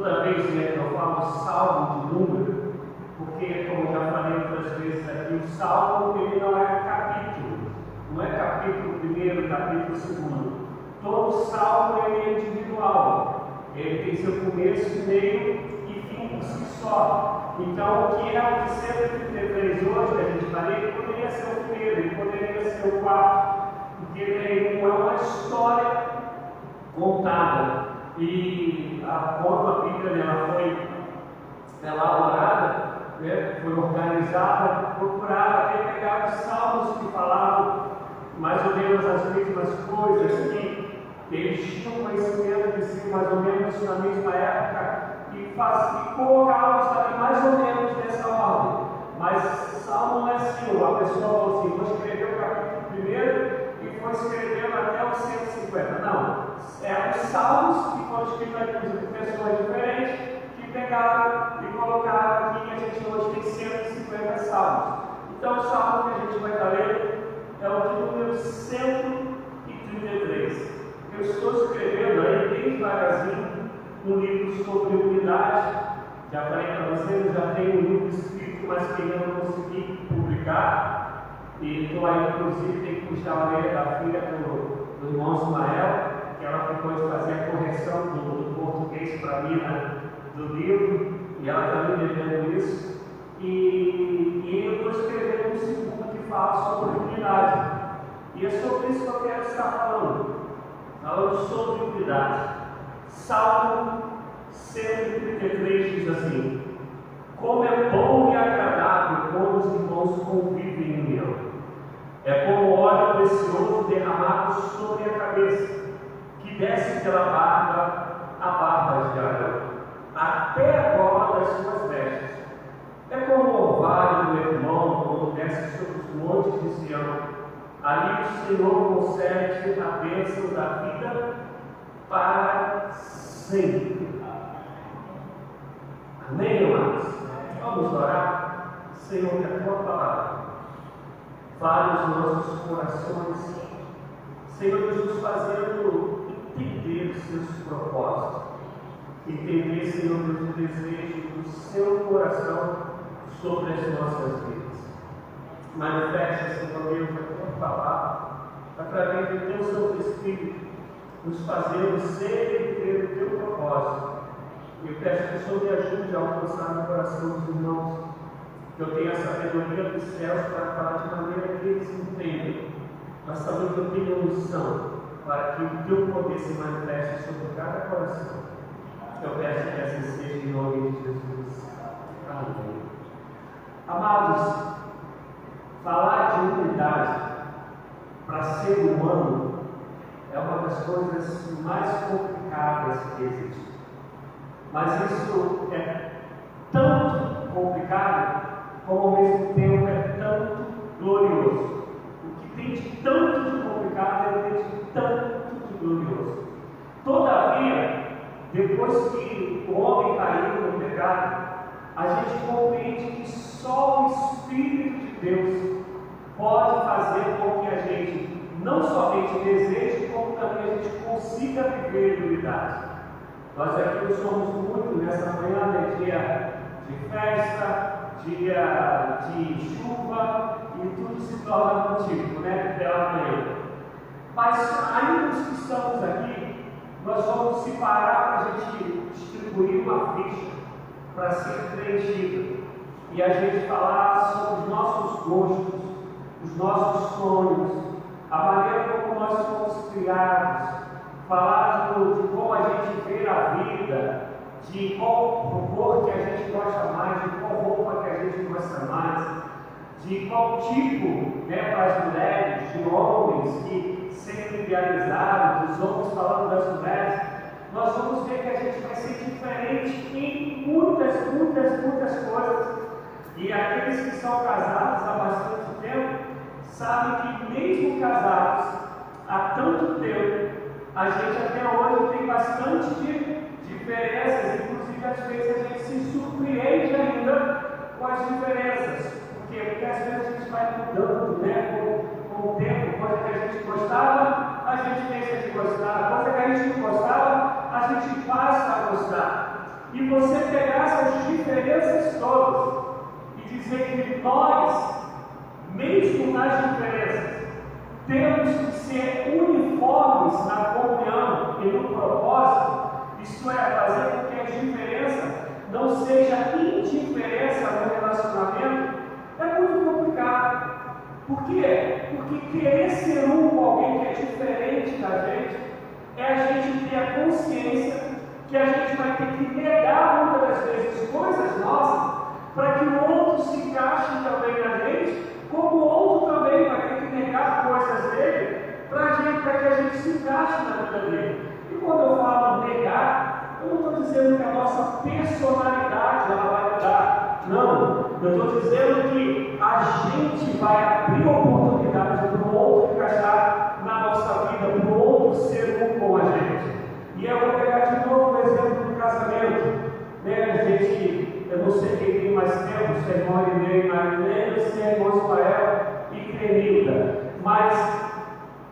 Toda vez, né, que eu falo salmo de número, porque, como já falei outras vezes aqui, o salmo ele não é capítulo, não é capítulo primeiro, capítulo segundo. Todo salmo ele é individual, ele tem seu começo, meio e fim por si só. Então, o que é o de 133 hoje, que a gente falei, ele poderia ser o primeiro, ele poderia ser o quarto, porque ele não é uma história contada. E quando a Bíblia foi elaborada, né, foi organizada, procurava até pegar os salmos que falavam mais ou menos as mesmas coisas, que eles tinham conhecimento de si mais ou menos na mesma época, e colocá-los também mais ou menos nessa ordem. Mas salmo não é assim, a pessoa falou assim: vou escrever o capítulo primeiro e foi escrevendo até os 150. Não. Os salmos que foram escritos por pessoas diferentes que pegaram e colocaram aqui, e a gente hoje tem 150 salmos. Então o salmo que a gente vai estar lendo é o de número 133. Eu estou escrevendo aí bem devagarzinho um livro sobre unidade. Já falei para vocês, já tenho um livro escrito, mas que ainda não consegui publicar. E estou aí, inclusive, tem que puxar a orelha da filha do irmão Ismael, que ela ficou de fazer a correção do português para mim, né, do livro, e ela está me devendo isso. E eu estou escrevendo um segundo que fala sobre unidade. E é sobre isso que eu quero estar falando sobre unidade. Salmo 133 diz assim: como é bom e agradável quando os irmãos convivem em união. É como óleo precioso derramado sobre a cabeça, que desce pela barba, a barba de Arão, até a gola das suas vestes. É como o orvalho do irmão quando desce sobre os montes de Sião. Ali o Senhor concede a bênção da vida para sempre. Amém, amados? Vamos orar. Senhor, que a tua palavra fale os nossos corações, Senhor, nos fazendo entender os seus propósitos, entender, Senhor, os desejos do seu coração sobre as nossas vidas. Manifesta, Senhor Deus, a tua palavra, através do teu Santo Espírito, nos fazendo ser e ter o teu propósito. Eu peço que o Senhor me ajude a alcançar no coração dos irmãos, que eu tenha a sabedoria dos céus para falar de maneira que eles entendam, mas também que eu tenha unção para que o teu poder se manifeste sobre cada coração. Eu peço que assim seja em nome de Jesus. Amém. Amados, falar de unidade para ser humano é uma das coisas mais complicadas que existe. Mas isso é tanto complicado, como ao mesmo tempo é tanto glorioso. O que tem de tanto de complicado é ter de tanto de glorioso. Todavia, depois que o homem caiu no pecado, a gente compreende que só o Espírito de Deus pode fazer com que a gente não somente deseje, como também a gente consiga viver em unidade. Nós aqui somos muito nessa manhã, né, dia de festa, dia de chuva, e tudo se torna motivo, né, pela manhã. Mas ainda os que estamos aqui, nós vamos separar para a gente distribuir uma ficha para ser preenchida e a gente falar sobre os nossos gostos, os nossos sonhos, a maneira como nós fomos criados, falar de como a gente vê a vida, de qual cor que a gente gosta mais, de qual roupa que a gente gosta mais, de qual tipo, né, para as mulheres, de homens que sempre idealizaram, dos homens falando das mulheres. Nós vamos ver que a gente vai ser diferente em muitas coisas. E aqueles que são casados há bastante tempo sabem que mesmo casados há tanto tempo, a gente até hoje tem bastante diferenças, inclusive às vezes a gente se surpreende ainda com as diferenças. Por quê? Porque às vezes a gente vai mudando, né, com o tempo. Coisa que a gente gostava, a gente deixa de gostar. Coisa que a gente não gostava, a gente passa a gostar. e você pegar essas diferenças todas e dizer que nós, mesmo nas diferenças, temos que ser uniformes na comunhão e no propósito, isto é, fazer com que a diferença não seja indiferença no relacionamento, é muito complicado. Por quê? Porque querer ser um com alguém que é diferente da gente é a gente ter a consciência que a gente vai ter que negar muitas das vezes coisas nossas para que o outro se encaixe também na gente, como o outro também vai ter que negar coisas dele para que a gente se encaixe na vida dele. E quando eu falo negar, eu não estou dizendo que a nossa personalidade ela vai mudar. Não, eu estou dizendo que a gente vai abrir oportunidades para o outro encaixar na nossa vida, para o outro ser um com a gente. E eu vou pegar de novo o exemplo do casamento. A gente, eu não sei quem tem mais tempo, se é irmão Irineu e Marinei, se é irmão Ismael e Cremilda. Mas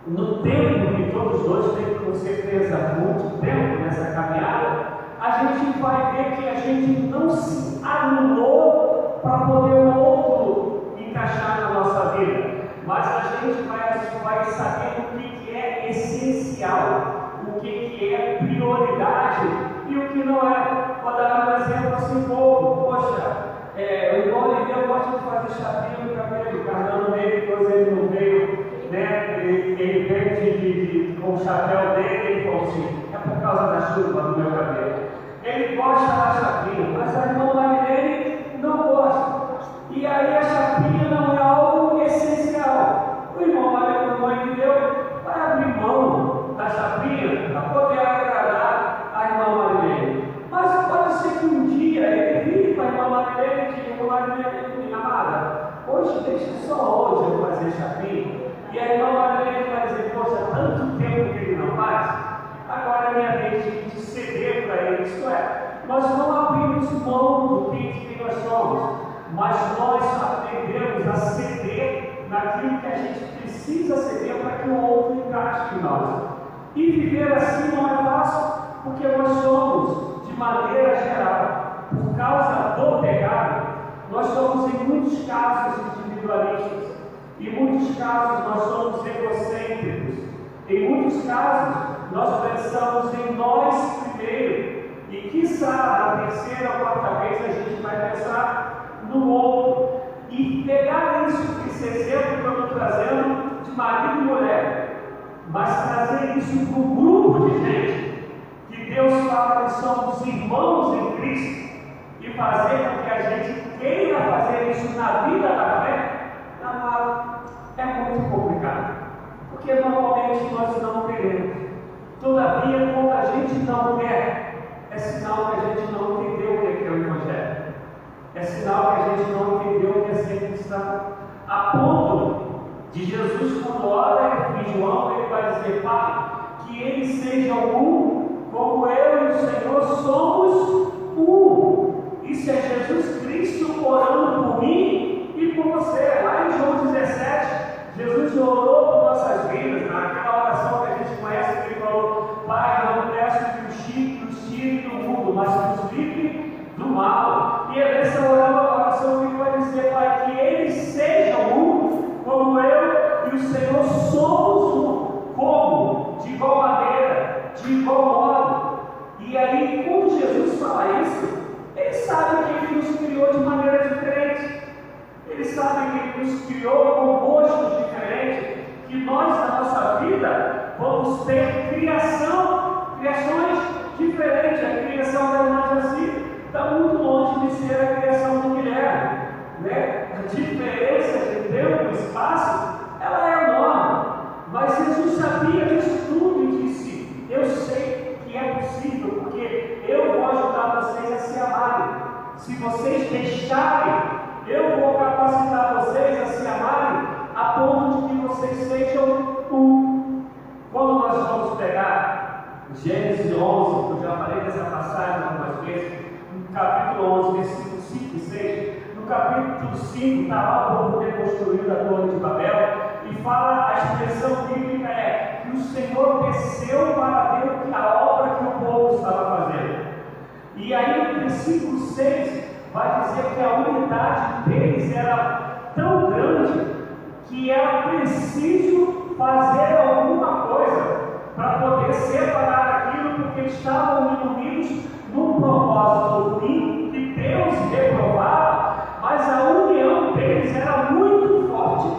no tempo que todos dois têm com certeza muito tempo nessa caminhada, a gente vai ver que a gente não se anulou para poder o outro encaixar na nossa vida, mas a gente vai saber o que é essencial, o que é prioridade e o que não é. Vou dar um exemplo assim pouco. Poxa, o irmão Irineu gosta de fazer chapinha no cabelo, o Carlão dele, depois ele não veio, né? Ele veio com o chapéu dele, ele falou assim: é por causa da chuva no meu cabelo. Ele gosta da chapinha, mas a irmã Marilene não gosta. E aí a chapinha não é algo essencial. O irmão Irineu vai abrir mão da chapinha para poder agradar a irmã Marilene. Mas pode ser que um dia ele vire para a irmã Marilene e diga: irmã Marilene, amada, hoje deixa só hoje eu fazer chapinha. E a irmã Marilene vai dizer: poxa, tanto tempo que ele não faz, agora é minha vez de ceder para ele. Isto é, nós não abrimos mão do que nós somos, mas nós aprendemos a ceder naquilo que a gente precisa ceder para que o outro encaixe em nós. E viver assim não é fácil, porque nós somos, de maneira geral, por causa do pecado, nós somos em muitos casos individualistas, em muitos casos nós somos egocêntricos, em muitos casos nós pensamos em nós primeiro, e quiçá na terceira ou quarta vez a gente vai pensar no outro. E pegar isso, esse exemplo que eu estou trazendo de marido e mulher, mas trazer isso para um grupo de gente que Deus fala que somos irmãos em Cristo, e fazer com que a gente queira fazer isso na vida da fé, é muito complicado, porque normalmente nós não queremos. Todavia, quando a gente não quer, é sinal que a gente não entendeu o que é o Evangelho, é sinal que a gente não entendeu o que é ser cristão. A ponto de Jesus, quando ora em João, ele vai dizer: Pai, que eles sejam um, como eu e o Senhor somos um. Isso é Jesus Cristo orando por mim e por você. Lá em João 17, Jesus orou por nossas vidas, naquela oração que a gente conhece, que ele falou: Pai, não peço que os tire do mundo, mas que os livre do mal. E nessa oração ele vai dizer: Pai, que eles sejam um, como eu e o Senhor somos um. Como? De igual maneira, de igual modo. E aí, quando Jesus fala isso, ele sabe que ele nos criou de maneira diferente. Ele sabe que ele nos criou com gostos diferentes, que nós na nossa vida vamos ter criações diferentes. A criação da irmã Jaci está muito longe de ser a criação do Guilherme, né? A diferença de tempo e espaço, ela é enorme, mas Jesus sabia disso tudo e disse: eu sei que é possível, porque eu vou ajudar vocês a se amarem. Se vocês deixarem, eu vou capacitar vocês a se amarem a ponto de que vocês sejam um. Quando nós vamos pegar Gênesis 11, eu já falei dessa passagem algumas vezes, no capítulo 11, versículos 5 e 6, no capítulo 5 está lá o povo ter construído a Torre de Babel, e fala, a expressão bíblica é que o Senhor desceu para ver a obra que o povo estava fazendo. E E aí no versículo 6 vai dizer que a unidade deles era tão grande que era preciso fazer alguma coisa para poder separar aquilo, porque eles estavam unidos num propósito ruim que Deus reprovava, mas a união deles era muito forte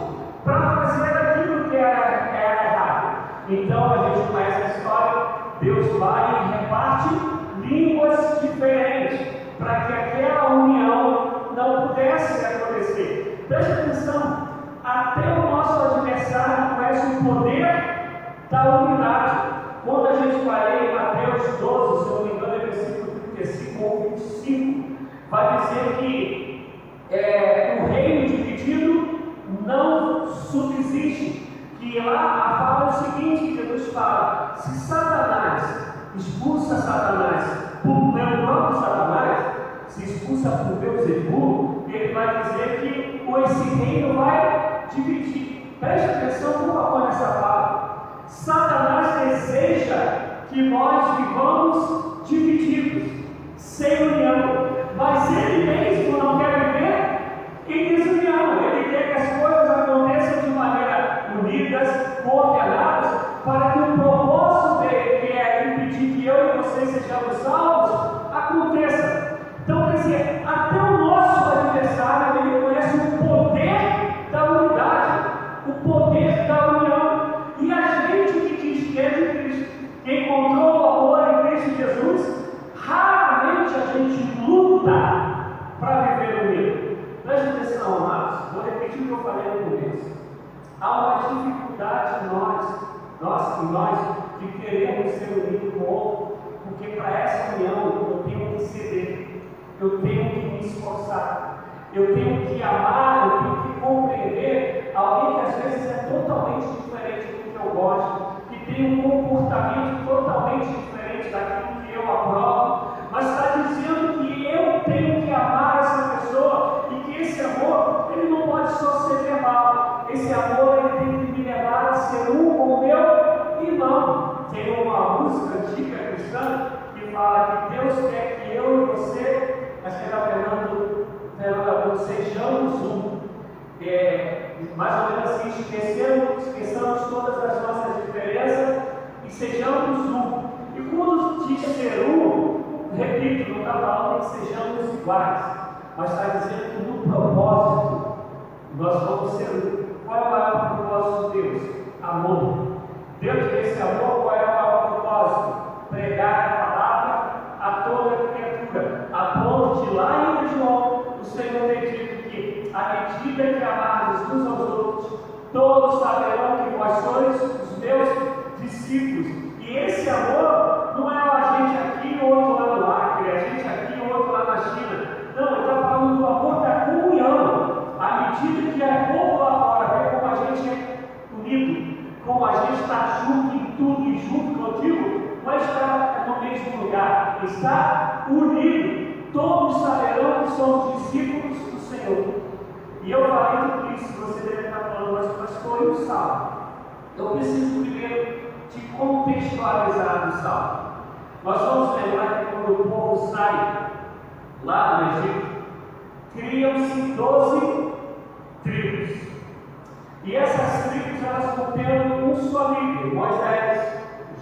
para fazer aquilo que era errado. Então a gente conhece a história, Deus vai e reparte línguas diferentes para que aquela união não pudesse acontecer. Preste atenção, até o nosso adversário conhece o poder da unidade. Quando a gente vai ler em Mateus 12, se eu não me engano, é versículo 35 ou 25, vai dizer que o reino dividido não subsiste. Que lá fala o seguinte: Jesus fala, se Satanás expulsa Satanás pelo próprio Satanás, se expulsa por Beelzebul, ele vai dizer que esse reino vai dividir. Preste atenção, por favor, nessa fala. Satanás deseja que nós vivamos divididos, sem união, mas ele mesmo não quer viver em desunião. Ele quer que as coisas aconteçam de maneira unidas, coordenadas, para que o propósito dele, que é impedir que eu e você sejamos salvos, aconteça. Então, quer dizer, até o nosso adversário, ele conhece o poder da unidade, o poder da união. E a gente que diz que é de Cristo, que encontrou o amor em Cristo Jesus, raramente a gente luta para viver unido. Preste atenção, amados, vou repetir o que eu falei no começo. Há uma dificuldade em nós que queremos ser unidos com o outro, porque para essa união eu tenho que ceder, eu tenho que me esforçar, eu tenho que amar, eu tenho que compreender alguém que às vezes é totalmente diferente do que eu gosto, que tem um comportamento totalmente diferente daquilo que eu aprovo, mas está dizendo que eu tenho que amar essa pessoa e que esse amor, ele não pode só ser verbal, esse amor ele tem que me levar a ser um com o meu irmão. Tem uma música antiga cristã que fala que Deus quer que eu e você, acho que era Fernando, sejamos um. Mais ou menos assim, esqueçamos todas as nossas diferenças e sejamos um. E quando diz ser um, repito, não está falando que sejamos iguais, mas está dizendo que no propósito nós vamos ser um. Qual é o maior propósito de Deus? Amor. Dentro desse amor, qual é o maior propósito? Pregar a palavra a toda criatura, a ponto de lá em João, o Senhor tem dito que, à medida que amarmos uns aos outros, todos saberão que vós sois os meus discípulos. E esse amor não é a gente aqui, o outro lá no Acre, a gente aqui, o outro lá na China. Não, ele está falando do amor da comunhão. À medida que é povo lá fora, vê como a gente é unido, como a gente está junto em tudo e junto contigo, mas está no mesmo lugar, está unido. Todos saberão que somos discípulos do Senhor. E eu falei tudo isso, você deve estar falando, mas foi o salmo. Eu preciso primeiro te contextualizar no salmo. Nós vamos lembrar que quando o povo sai lá no Egito, criam-se 12 tribos. E essas tribos elas vão tendo um só líder, Moisés,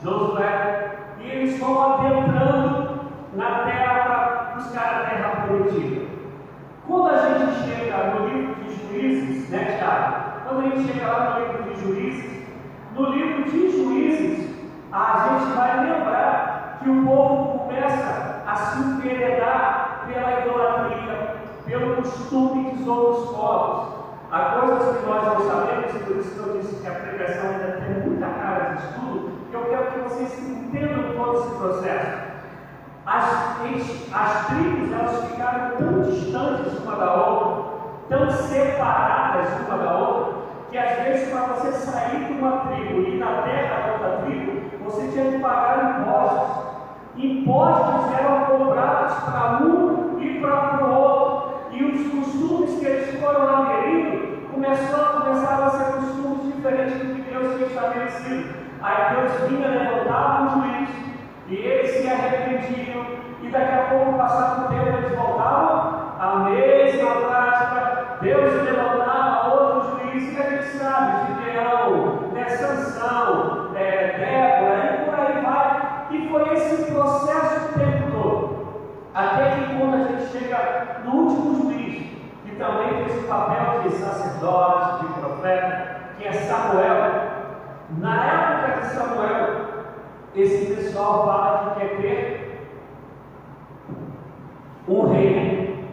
Josué, e eles vão adentrando na terra para buscar a terra prometida. Quando a gente chega no livro de Juízes, né, Tiago? Quando a gente chega lá no livro de Juízes, a gente vai lembrar que o povo começa a se enveredar pela idolatria, pelo costume dos outros povos. Há coisas que nós não sabemos, por isso que eu disse que a pregação ainda tem muita cara de estudo, que eu quero que vocês entendam todo esse processo. As tribos, elas ficaram tão distantes uma da outra, tão separadas uma da outra, que às vezes para você sair de uma tribo e ir na terra da outra tribo, você tinha que pagar impostos. Impostos eram cobrados para um e para o outro. E os costumes que eles foram aderindo começaram a ser costumes diferentes do que Deus tinha estabelecido. Aí Deus vinha, levantava um juiz, e eles se arrependiam, e daqui a pouco, passado um tempo, eles voltavam à mesma prática. Deus levantava outro juiz que a gente sabe, Gideão, Sansão, Débora, e por aí vai. E foi esse processo o tempo todo. Até que quando a gente chega no último juiz, que também tem esse papel de sacerdote, de profeta, que é Samuel. Na época de Samuel, esse pessoal fala que quer ter um rei,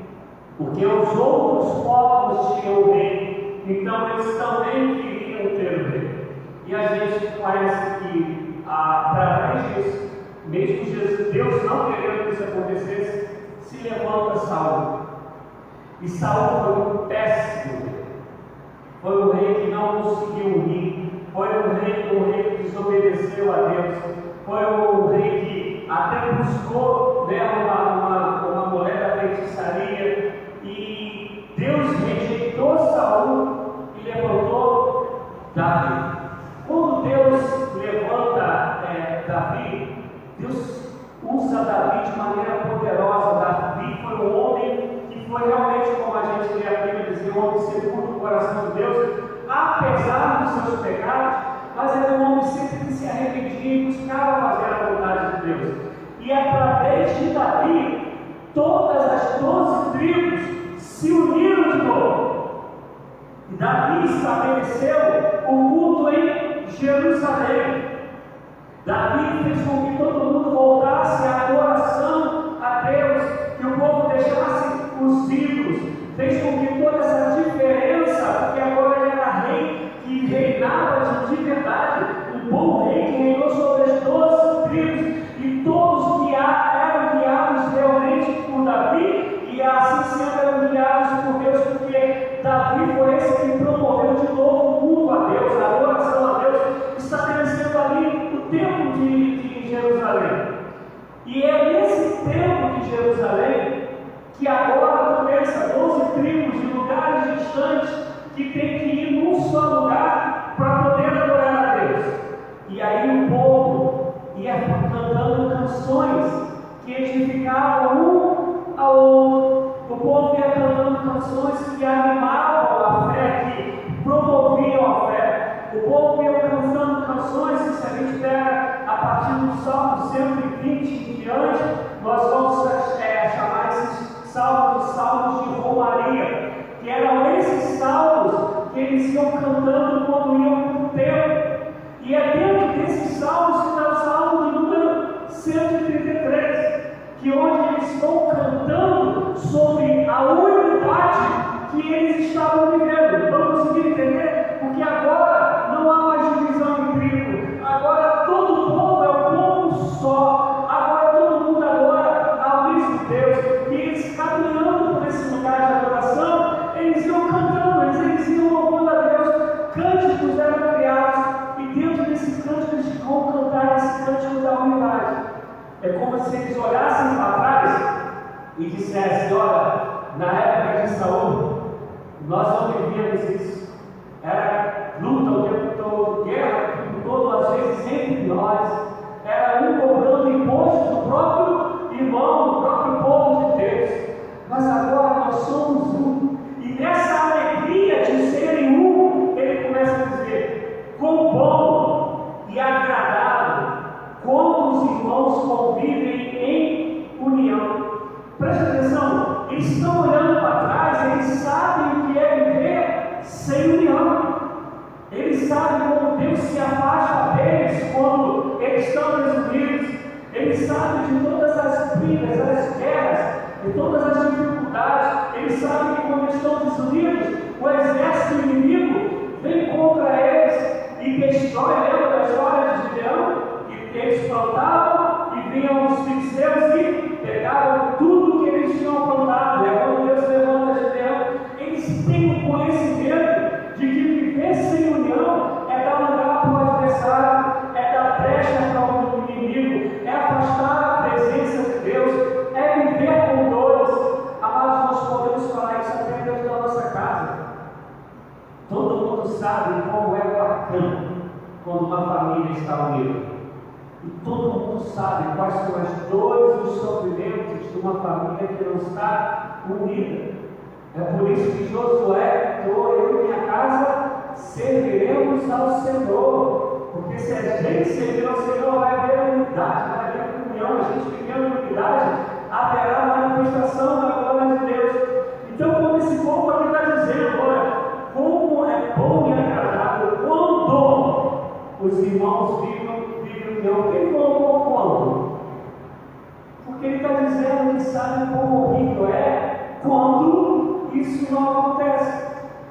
porque os outros povos tinham um rei, então eles também queriam ter um rei. E a gente parece que, através disso, mesmo Deus não querendo que isso acontecesse, se levanta Saul. E Saul foi um péssimo rei. Foi um rei que não conseguiu unir, foi um rei que desobedeceu a Deus, foi um rei que até buscou uma mulher da feitiçaria, e Deus rejeitou Saul e levantou Davi. Quando Deus levanta Davi, Deus usa Davi de maneira poderosa. Davi foi um homem que foi realmente, como a gente lê a Bíblia dizer, um homem segundo o coração de Deus, apesar dos seus pecados, mas era um homem sempre que se arrependia e buscava fazer a vontade de Deus. E através de Davi, todas as 12 tribos se uniram de novo. E Davi estabeleceu o culto em Jerusalém. Davi fez com que todo mundo voltasse à adoração a Deus, que o povo deixasse os ídolos, fez com que toda essa diferença, porque agora ele era rei que reinava de verdade, um bom rei que reinou sobre as 12 tribos, e todos que eram guiados realmente por Davi, e assim sendo eram guiados por Deus, porque Davi foi esse que promoveu de novo o culto a Deus, a adoração a Deus, estabelecendo ali o templo de Jerusalém. E é nesse templo de Jerusalém que agora começa 12 tribos de lugares distantes que tem que ir num só lugar para poder adorar a Deus. E aí o povo ia cantando canções que edificavam um ao outro. O povo ia cantando canções que animavam a fé, que promoviam a fé. O povo ia cantando canções que, se a gente pega a partir do Salmo 120 em diante, nós vamos chamar esses salmos de romaria, que eram esses salmos que eles iam cantando quando iam para o templo. E é dentro desses salmos que está o salmo de número 133, que onde eles estão cantando sobre a unidade que eles estavam vivendo. Vamos conseguir entender? Porque agora não há mais divisão em tribo, agora todo o povo é um povo só, agora todo mundo adora ao mesmo Deus. E eles caminhando por esse lugar de adoração, eles iam cantando, eles iam louvando a Deus. Cânticos eram criados, e dentro desse cântico eles vão cantar esse cântico da unidade. É como se eles olhassem para trás e dissessem: olha, na época de Saul, nós não vivíamos isso. Era luta o tempo todo, guerra o tempo todo, às vezes entre nós. Era um cobrando imposto do próprio irmão, do próprio povo de Deus. Mas agora nós somos um. E nessa alegria de serem um, ele começa a dizer: quão bom e agradável quando os irmãos convivem em união. Preste atenção, eles estão olhando para trás, eles sabem o que é viver sem união. Eles sabem como Deus se afasta deles quando eles estão desunidos. Eles sabem de todas as brigas, as guerras, de todas as dificuldades. Eles sabem que quando estão desunidos, o exército inimigo vem contra eles e destrói. Lembra da história de Gideão? Que eles plantavam e vinham os filisteus e pegavam tudo que eles tinham plantado. É quando Deus levanta Gideão. Eles têm o conhecimento de que viver sem união é dar lugar para o adversário, é dar brecha para o inimigo, é afastar a presença de Deus, é viver com dores. Amados, nós podemos falar isso até dentro da nossa casa. Todo mundo sabe como é bacana quando uma família está unida. E todo mundo sabe quais são as dores e os sofrimentos de uma família que não está unida. É por isso que Josué entrou: eu e minha casa serviremos ao Senhor. Porque se a gente servir ao Senhor, vai haver unidade, vai haver comunhão. A gente vivendo em unidade, haverá manifestação da glória de Deus. Então, quando esse povo aqui está dizendo: olha, como é bom e agradável quando os irmãos vivem união. Ele colocou quando? Porque ele está dizendo que sabe como horrível é quando isso não acontece.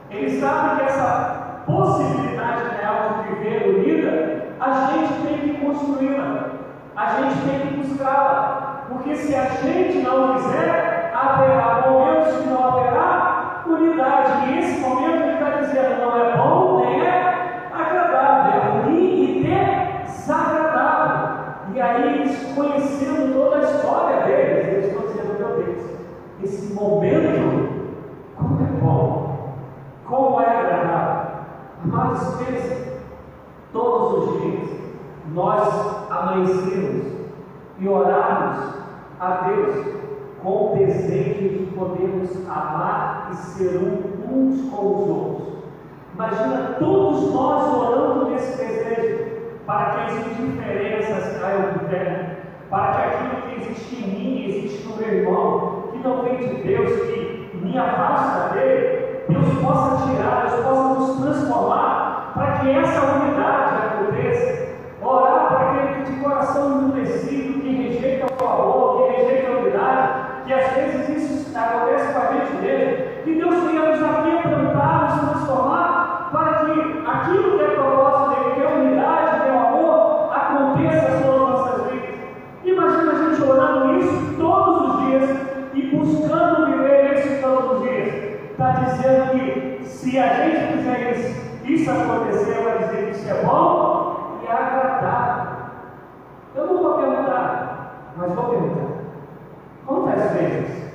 Ele sabe que essa possibilidade real de viver unida, a gente tem que construí-la, a gente tem que buscá-la. Porque se a gente não fizer, haverá momentos que não haverá unidade. E esse momento ele está dizendo: não é bom nem é agradável, é ruim e desagradável. E aí eles, conhecendo toda a história deles, eles estão dizendo: meu Deus, esse momento, como é bom, como é agradável. Mas pensa, todos os dias nós amanhecemos e orarmos a Deus com o desejo de podermos amar e ser uns com os outros. Imagina todos nós orando nesse desejo, para que as indiferenças caiam por terra, para que aquilo que existe em mim, existe no meu irmão, que não vem de Deus, que me afasta dele, Deus possa tirar, Deus possa nos transformar, para que essa unidade aconteça. Orar para aquele de coração endurecido, que rejeita o amor, que rejeita a unidade, que às vezes isso acontece com a gente mesmo, que Deus venha nos aquebrantar, nos transformar, para que aquilo que é propósito dele, que é a unidade, que é o amor, aconteça sobre nossas vidas. Imagina a gente orando isso todos os dias e buscando viver isso todos os dias. Está dizendo que se a gente fizer isso acontecer, vai dizer que isso é bom e agradável. Eu não vou perguntar, mas vou perguntar: quantas vezes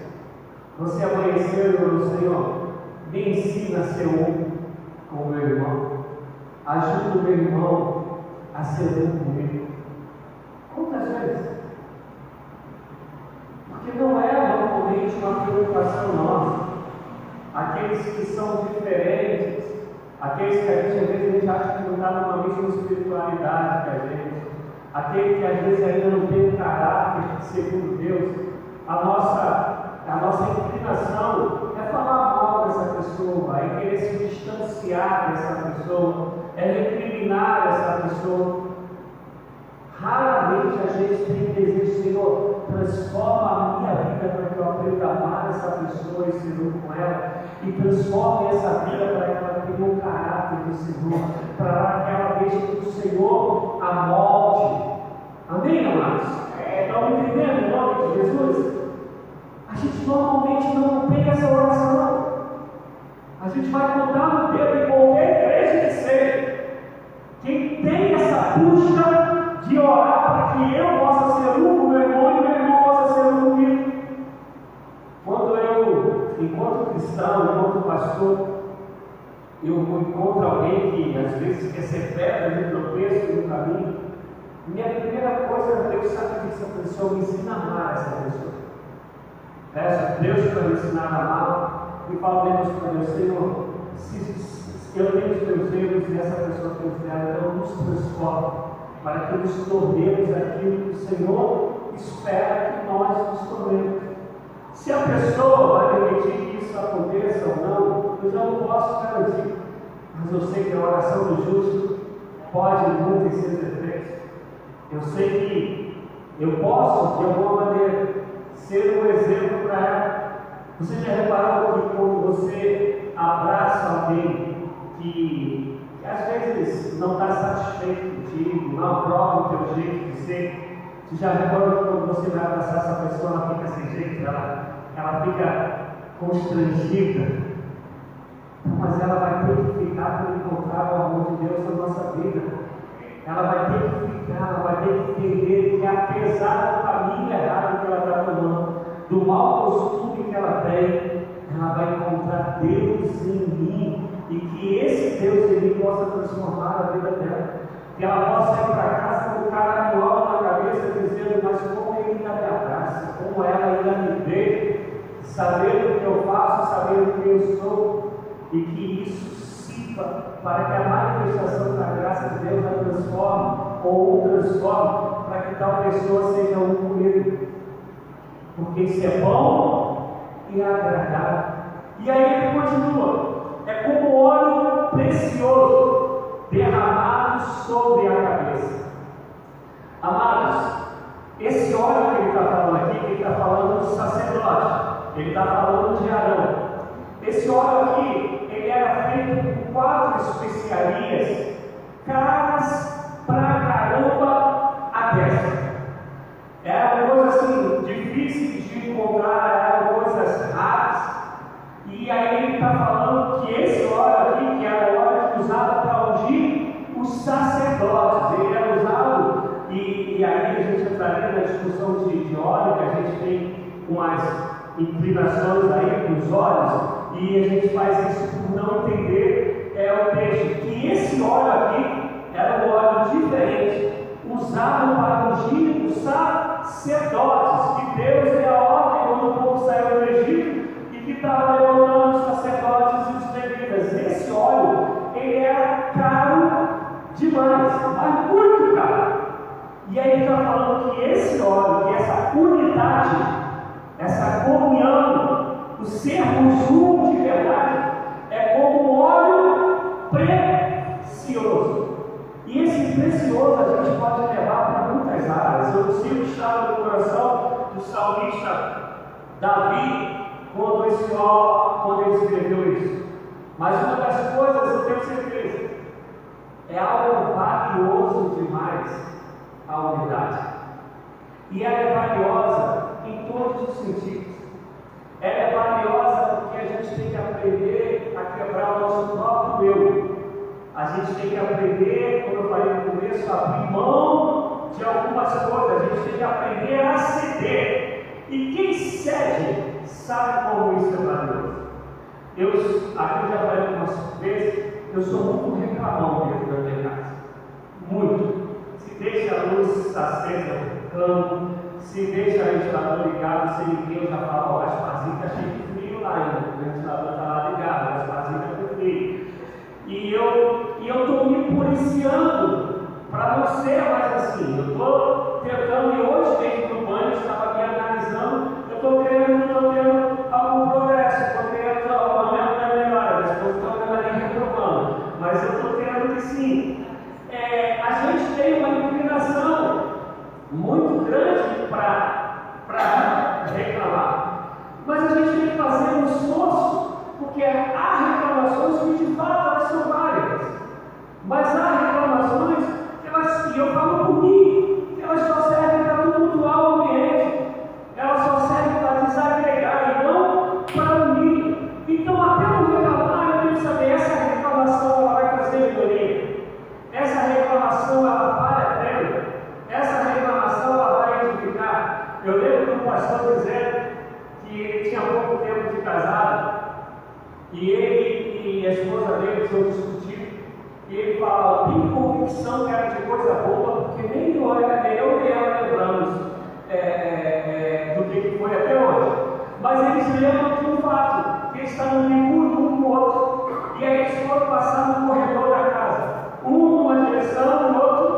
você amanheceu e falou: Senhor, me ensina a ser um com o meu irmão, ajuda o meu irmão a ser um comigo? Quantas vezes? Porque não é normalmente uma preocupação nossa. Aqueles que são diferentes, aqueles que às vezes acha que não está numa mesma espiritualidade que a gente, aquele que às vezes ainda não tem um caráter segundo Deus, a nossa inclinação é falar mal dessa pessoa, é querer se distanciar dessa pessoa, é recriminar essa pessoa. Raramente a gente tem desejo: Senhor, transforma a minha vida para que eu aprenda a amar essa pessoa e ser um com ela, e transforme essa vida para que ela tenha o caráter do Senhor, para que ela deixe que o Senhor a molde. Amém, amados? Estão me entendendo em nome de Jesus? A gente normalmente não tem essa oração. A gente vai contar no dedo em qualquer igreja que seja. Quem tem essa busca de orar para que eu possa ser um com meu irmão e meu irmão possa ser um comigo. Quando eu, enquanto cristão, enquanto pastor, eu encontro alguém que às vezes quer ser pedra de tropeço no caminho, minha primeira coisa é: Deus sabe que essa pessoa me ensina a amar essa pessoa. Peço a Deus para me ensinar a amar e falo mesmo para Deus: Senhor, se eu tenho os teus erros e essa pessoa tem os dela, então nos transforma, para que nos tornemos aquilo que o Senhor espera que nós nos tornemos. Se a pessoa vai permitir que isso aconteça ou não, eu já não posso garantir, mas eu sei que a oração do justo pode muito em seus efeitos. Eu sei que eu posso, de alguma maneira, ser um exemplo para ela. Você já reparou que quando você abraça alguém que às vezes não está satisfeito contigo, não aprova o teu jeito de ser, você já reparou que quando você vai abraçar essa pessoa, ela fica sem jeito, ela fica constrangida, mas ela vai ter que ficar para encontrar o amor de Deus na nossa vida. Ela vai ter que ficar, ela vai ter que entender que apesar do caminho errado que ela está tomando, do mau costume que ela tem, ela vai encontrar Deus em mim, e que esse Deus em mim possa transformar a vida dela, que ela possa ir para casa com o caraminhola dizendo, mas como Ele ainda me abraça, como ela ainda me vê, sabendo o que eu faço, sabendo o que eu sou, e que isso sirva para que a manifestação da graça de Deus a transforme, ou o transforme, para que tal pessoa seja um comigo. Porque isso é bom e agradável. E aí ele continua, é como óleo precioso derramado sobre a cabeça. Amados, esse óleo que ele está falando aqui, que ele está falando do sacerdote, ele está falando de Arão. Esse óleo aqui, ele era feito com 4 especiarias, caras pra caramba a dessa. Era uma coisa assim, difícil de encontrar, eram coisas raras. E aí ele está falando que esse óleo aqui, que era o óleo usado para ungir os sacerdotes, ele era usado, e aí a gente entraria na discussão de óleo, que a gente tem umas inclinações aí com os olhos, e a gente faz isso por não entender o texto, que esse óleo aqui era um óleo diferente, usado para ungir os sacerdotes, que Deus deu a ordem quando o povo saiu do Egito, e que estava levantando os sacerdotes e os levitas. Esse óleo, ele era caro demais, mas muito caro. E aí ele está falando que esse óleo, que essa unidade, essa comunhão, o sermos um de verdade, é como um óleo precioso. E esse precioso a gente pode levar para muitas áreas. Eu consigo estar no coração do salmista Davi, quando ele escreveu isso. Mas uma das coisas, eu tenho certeza, é algo valioso demais a unidade. E ela é valiosa em todos os sentidos. Ela é valiosa porque a gente tem que aprender a quebrar o nosso próprio eu. A gente tem que aprender, como eu falei no começo, a abrir mão de algumas coisas. A gente tem que aprender a ceder. E quem cede sabe como isso é valioso. Aqui eu já falei algumas vezes, eu sou muito reclamão dentro da minha casa. Muito. Se deixa a luz acesa, eu reclamo. Se deixa o ventilador ligado, sem ninguém, eu já falo, as Gasparzinho está cheio de frio lá ainda. O ventilador está lá ligado, as Gasparzinho está com frio. E eu estou me policiando para não ser mais assim. Eu estou tentando, e hoje dentro do banho, eu estava me analisando, eu estou tendo algum progresso, estou tendo alguma melhora, estou nem reprovando, mas eu estou tendo que sim. A gente tem uma inclinação muito grande para reclamar, mas a gente tem que fazer um esforço, porque há reclamações que de fato elas são válidas, mas há reclamações que elas, e eu falo por mim, elas só servem para tumultuar o ambiente, elas só servem para desagregar e não para unir. Então, até no reclamar, eu tenho que saber, essa reclamação ela vai trazer melhoria, essa reclamação ela vale a pena, essa reclamação ela vai edificar. Eu lembro do pastor dizendo que ele tinha pouco tempo de casado, e ele e a esposa dele estão discutindo, e ele fala, tem convicção que era de coisa boa, porque nem eu nem ela lembramos do que foi até hoje. Mas eles lembram de um fato, que eles estavam limpando um com o outro, e aí eles foram passar no corredor da casa, um numa direção, o outro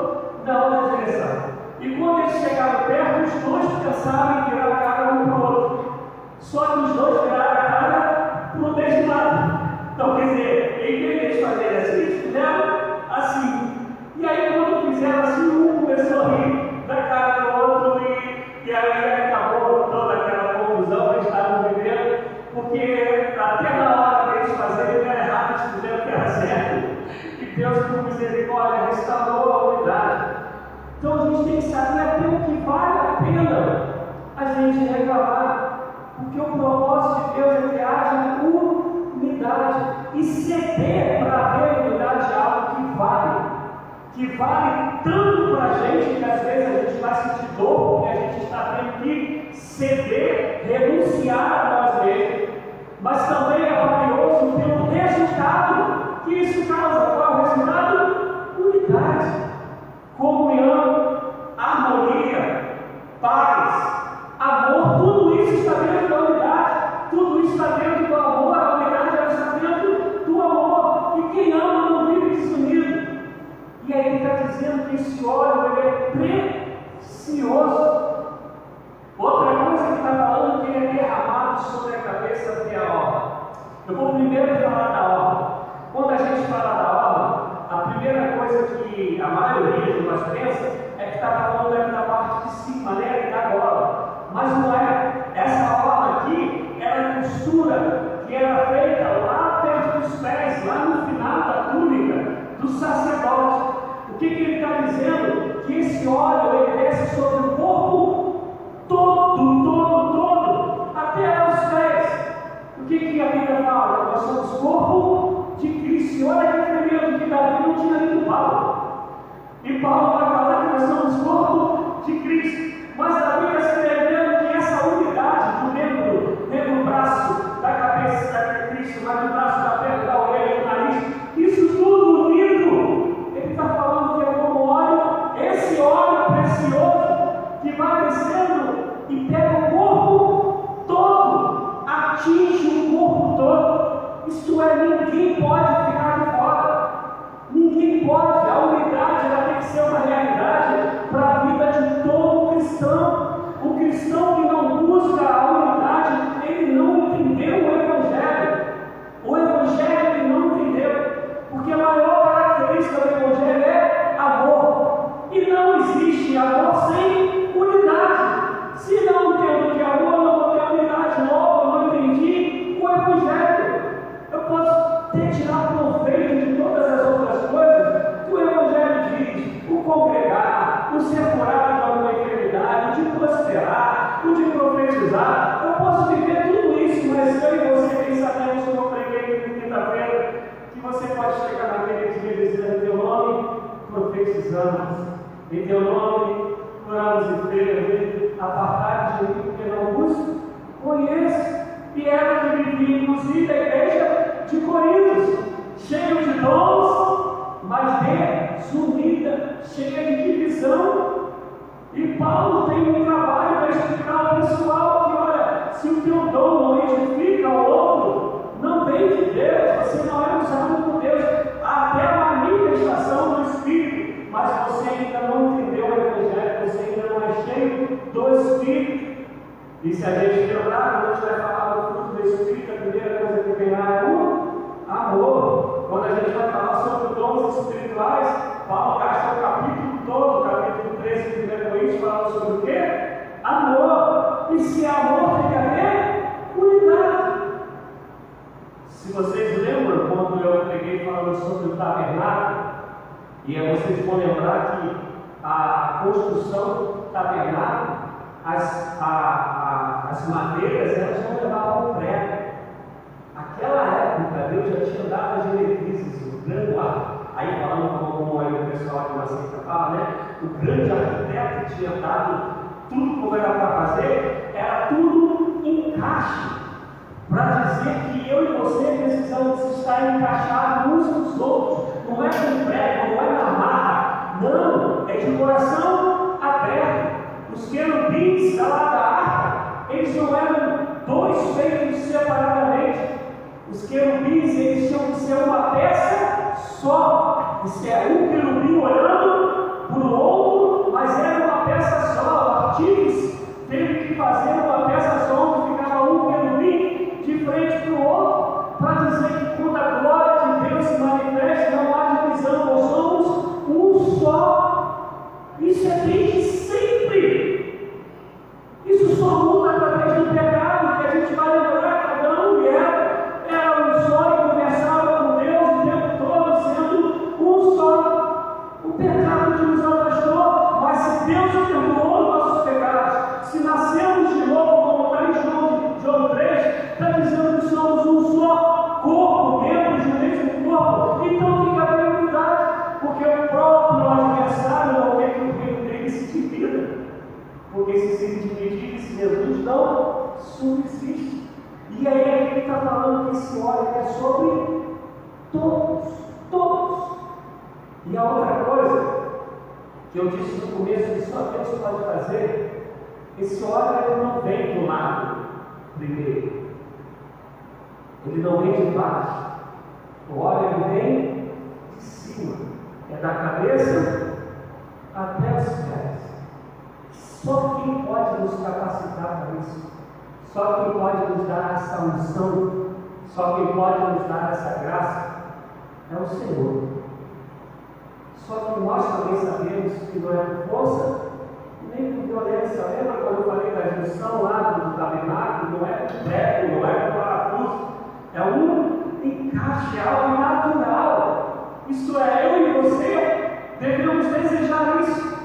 na outra direção. E quando eles chegaram perto, os dois pensaram em virar a cara um para o outro. Só que os dois viraram a cara para o mesmo lado. Então, quer dizer, em vez de fazerem assim, eles fizeram assim. E aí, quando fizeram assim, um começou a rir da cara do outro, e aí acabou toda aquela confusão que eles estavam vivendo, porque até na hora deles fazerem o que era errado, eles fizeram o que era certo. E Deus, por misericórdia, restaurou a unidade. Então, a gente tem que saber até o que vale a pena a gente reclamar, porque o propósito de Deus é que haja unidade, e ceder para haver unidade é algo que vale tanto para a gente, que às vezes a gente vai sentir dor, porque a gente está tendo que ceder, renunciar a nós mesmos, mas também é valioso pelo resultado que isso causa. Qual é o resultado? Unidade, comunhão, harmonia. esse óleo ele é precioso. Outra coisa que está falando que ele é derramado sobre a cabeça que é a orla. Eu vou primeiro falar da orla. Quando a gente fala da orla, a primeira coisa que a maioria de nós pensa é que está falando aqui da parte de cima, né, da gola. Mas não é. Essa orla aqui era a costura que era feita lá perto dos pés, lá no final da túnica do sacerdote. O que ele está dizendo? Que esse óleo ele desce sobre o corpo todo, até aos pés. O que a Bíblia fala? Nós somos corpo de Cristo. E olha que tremendo que Davi não tinha lido Paulo. E Paulo vai falar que nós somos corpo de Cristo. Mas Davi está escrevendo que essa unidade do membro braço da cabeça da Cristo, mas do braço da perna, da orelha, do nariz, isso tudo unido. Ele está falando que é como óleo, esse óleo precioso que vai descendo e pega o corpo todo, atinge o corpo todo. Isto é, ninguém pode ficar de fora. Ninguém pode. A unidade ela tem que ser uma realidade para a vida de todo cristão. O cristão que não busca a unidade, ele não entendeu o Evangelho. O Evangelho ele não entendeu. Porque a maior característica do Evangelho é amor. E não existe amor sem unidade. Se não entendo que amor, não vou ter unidade nova, não entendi o Evangelho. Eu posso ter tirado proveito de todas as outras coisas que o Evangelho diz: o congregar, o ser curado de alguma enfermidade, o de prosperar, o de profetizar. Eu posso viver tudo isso, mas eu e você bem sabemos, como eu preguei na quinta-feira, que você pode chegar naquele dia dizendo: em teu nome profetizamos, em teu nome curamos enfermos, apartai de mim porque não vos conheço. E era o que vivia, inclusive, a igreja de Corinto, cheio de dons, mas desunida, cheia de divisão. E Paulo tem um trabalho para explicar ao pessoal que, olha, se o teu dom não edifica o outro, não vem de Deus, você não é usado por Deus, até a manifestação do Espírito, mas você ainda não entendeu o Evangelho, você ainda não é cheio do Espírito. E se a gente lembrar, quando a gente vai falar do fruto do Espírito, a primeira coisa que vem lá é o amor. Quando a gente vai falar sobre dons espirituais, Paulo gasta o capítulo todo, o capítulo 13 de 1 Coríntios, falando sobre o quê? Amor. E se é amor, tem que haver unidade. Se vocês lembram, quando eu preguei falando sobre o tabernáculo, e aí vocês vão lembrar que a construção do tabernáculo, as madeiras, elas não levavam prego. Naquela época, Deus já tinha dado as diretrizes, o grande aí falando como aí o pessoal de uma seita fala, né? O grande arquiteto tinha dado tudo como era para fazer, era tudo encaixe, para dizer que eu e você precisamos estar encaixados uns nos outros. Não é com prego, não é na marra, não, é de coração aberto. Os querubins da arca, eles não eram dois feitos separadamente. Os querubins, eles tinham que ser uma peça só. Isso é um querubim olhando para o outro, mas era uma peça só. O artífice teve que fazer uma peça só, onde ficava um querubim de frente para o outro, para dizer que quando a glória de Deus se manifesta, não há divisão, nós somos um só. Isso é desde sempre. Isso só muda através do pecado, que a gente vai lembrar que Adão e Eva eram um só e conversavam com Deus o tempo todo, sendo um só. O pecado que nos afastou, mas se Deus perdoou os nossos pecados, se nascemos de novo, como está em João 3, está dizendo que somos um só corpo, membros do mesmo corpo. Então tem que haver unidade, porque o próprio adversário não quer que o reino dele se divida. Porque se dividir, se Jesus não subsiste. E aí ele está falando que esse óleo é sobre todos. E a outra coisa que eu disse no começo que só Deus pode fazer, esse óleo ele não vem do lado primeiro. Ele não vem de baixo. O óleo ele vem de cima. É da cabeça até os pés. Só quem pode nos capacitar para isso, só quem pode nos dar essa unção, só quem pode nos dar essa graça é o Senhor. Só que nós também sabemos que não é por força nem por violência. Lembra quando eu falei da junção lá do tabernáculo? Não é por prego, não é por parafuso, é um encaixe, algo natural. Isto é, eu e você devemos desejar isso,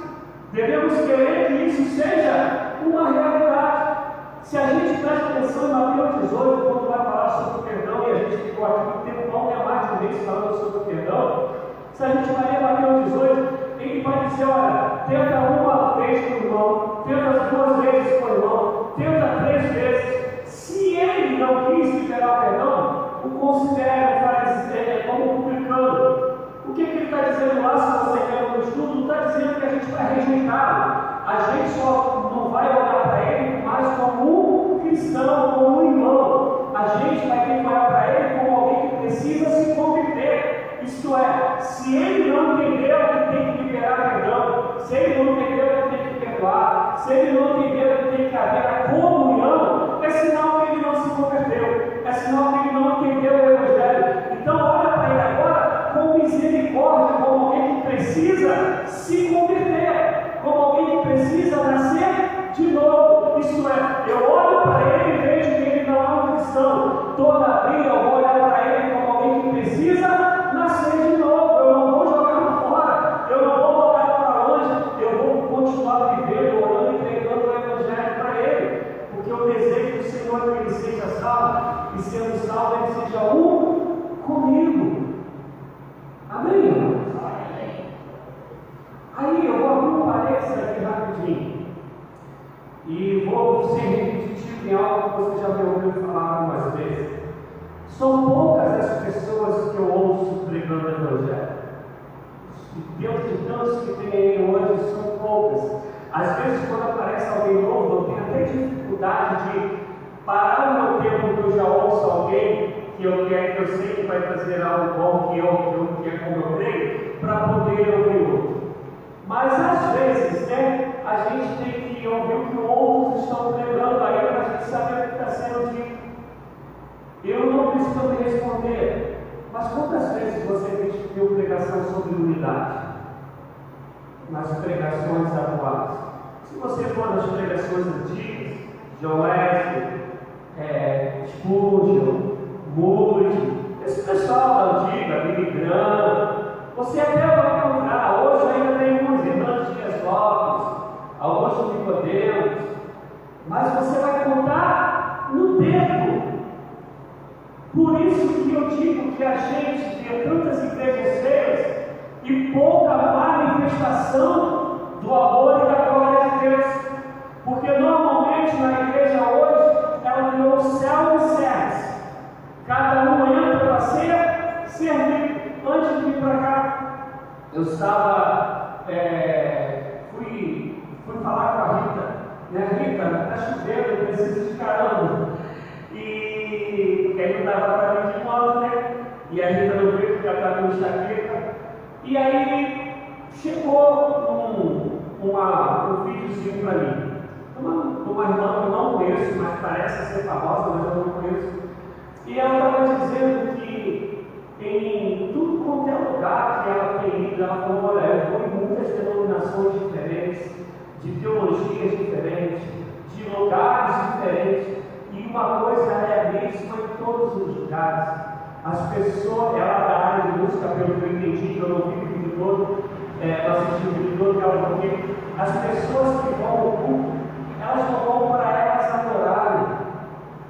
devemos querer que isso seja uma realidade. Se a gente presta atenção em Mateus 18, quando vai falar sobre o perdão, e a gente ficou aqui um tempão, né, mais de um mês falando sobre o perdão, se a gente vai ler Mateus 18, ele vai dizer: olha, tenta uma vez com o irmão, tenta 2 vezes com o irmão, tenta 3 vezes. Se ele não quis liberar o perdão, o considere, faz como publicando. O que ele está dizendo lá, se você quer no estudo? Não está dizendo que a gente vai rejeitá-lo. A gente só não vai olhar para ele mais como um cristão, como um irmão. A gente vai ter que olhar para ele como alguém que precisa se converter. Isto é, se ele não entendeu que tem que liberar perdão, se ele não entendeu que tem que perdoar, se ele não entendeu que tem que haver a comunhão, é sinal que ele não se converteu, é sinal que ele não entendeu o Evangelho. Então olha para ele agora com misericórdia, como alguém que precisa se converter, como alguém que precisa nascer de novo. Isto é, eu olho para ele e vejo que ele não é um cristão. Todavia eu vou olhar para ele como alguém que precisa nascer de novo. Eu não vou jogar fora, eu não vou botar para longe, eu vou continuar vivendo, orando e entregando o Evangelho para ele, porque eu desejo do Senhor que ele seja salvo, e sendo salvo ele seja um comigo. Amém, irmãos? Aí eu vou abrir um parênteses aqui rapidinho e vou ser repetitivo em algo que você já me ouviu falar algumas vezes. São poucas as pessoas que eu ouço pregando o Evangelho. Dentro de tantos que tem aí hoje, são poucas. Às vezes, quando aparece alguém novo, eu tenho até dificuldade de parar o meu tempo que eu já ouço alguém que eu sei que vai fazer algo bom, que é como eu creio, para poder ouvir outro. Mas às vezes, né, a gente tem que ouvir o que outros estão pregando aí para a gente saber o que está sendo dito. Eu não preciso me responder, mas quantas vezes você viu pregação sobre unidade? Nas pregações atuais. Se você for nas pregações antigas, John Wesley, Spurgeon, Moody, esse pessoal da antiga, Billy Graham, você até vai encontrar, hoje ainda tem uns irmãos Dias Lopes, Augusto Nicodemos, mas você vai contar no tempo. Por isso que eu digo que a gente vê tantas igrejas cheias e pouca manifestação do amor e da glória de Deus, porque normalmente na igreja hoje ela virou céu e servos. Cada um entra para ser servido. Antes de vir para cá, eu estava, fui falar com a Rita, né? Rita, está chovendo, eu preciso de caramba. E porque aí não dava para mim de moto, né? E a Rita não veio porque ela estava no enxaqueca. E aí chegou um videozinho para mim. Uma irmã que eu não conheço, mas parece ser famosa, mas eu não conheço. E ela estava dizendo que em tudo quanto é lugar que ela tem ido, ela falou: olha, eu vou em muitas denominações diferentes, de teologias diferentes, de lugares diferentes, e uma coisa é a mesma em todos os lugares. As pessoas, ela da área de música, pelo que eu entendi, que eu não vi o vídeo todo, eu assisti o vídeo todo, que ela falou: as pessoas que vão ao culto, elas não vão para elas adorarem,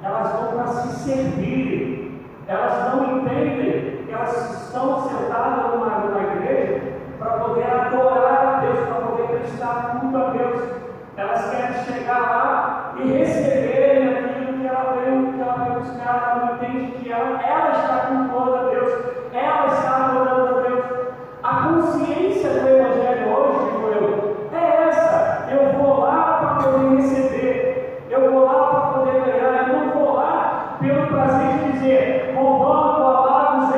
elas vão para se servirem, elas não entendem que elas estão sentadas numa igreja para poder adorar a Deus, para poder prestar culto a Deus. Elas querem chegar lá e receberem aquilo que ela veio buscar. Ela não entende que ela está cultuando a Deus, ela está adorando a Deus. A consciência do Evangelho hoje, digo eu, é essa: eu vou lá para poder receber, eu vou lá para poder ganhar, eu não vou lá pelo prazer de dizer, roubando, alados,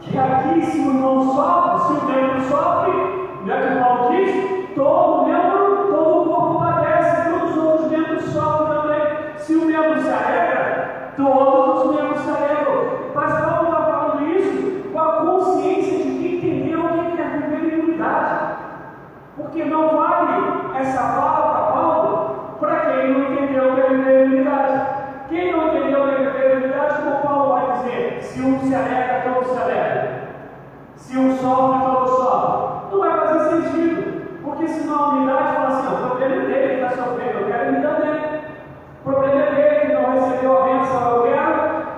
que aqui, se o irmão sofre, se o membro sofre, não é que o Paulo diz? Todo membro, todo o corpo padece, todos os outros membros sofrem também. Se o membro se alegra, todos os membros se alegram. Mas Paulo está falando isso com a consciência de que entendeu o que é viver em unidade. Porque não vale essa fala para Paulo para quem não entendeu o que é viver em unidade. Quem não entendeu o que é viver em unidade, como Paulo vai dizer, se um se alegra, todos se alegram. Se um sofre, todos sofrem. Não vai fazer sentido. Porque senão a unidade fala assim, o problema é dele que está sofrendo, eu quero me dar bem. O problema é dele que não recebeu a bênção, eu quero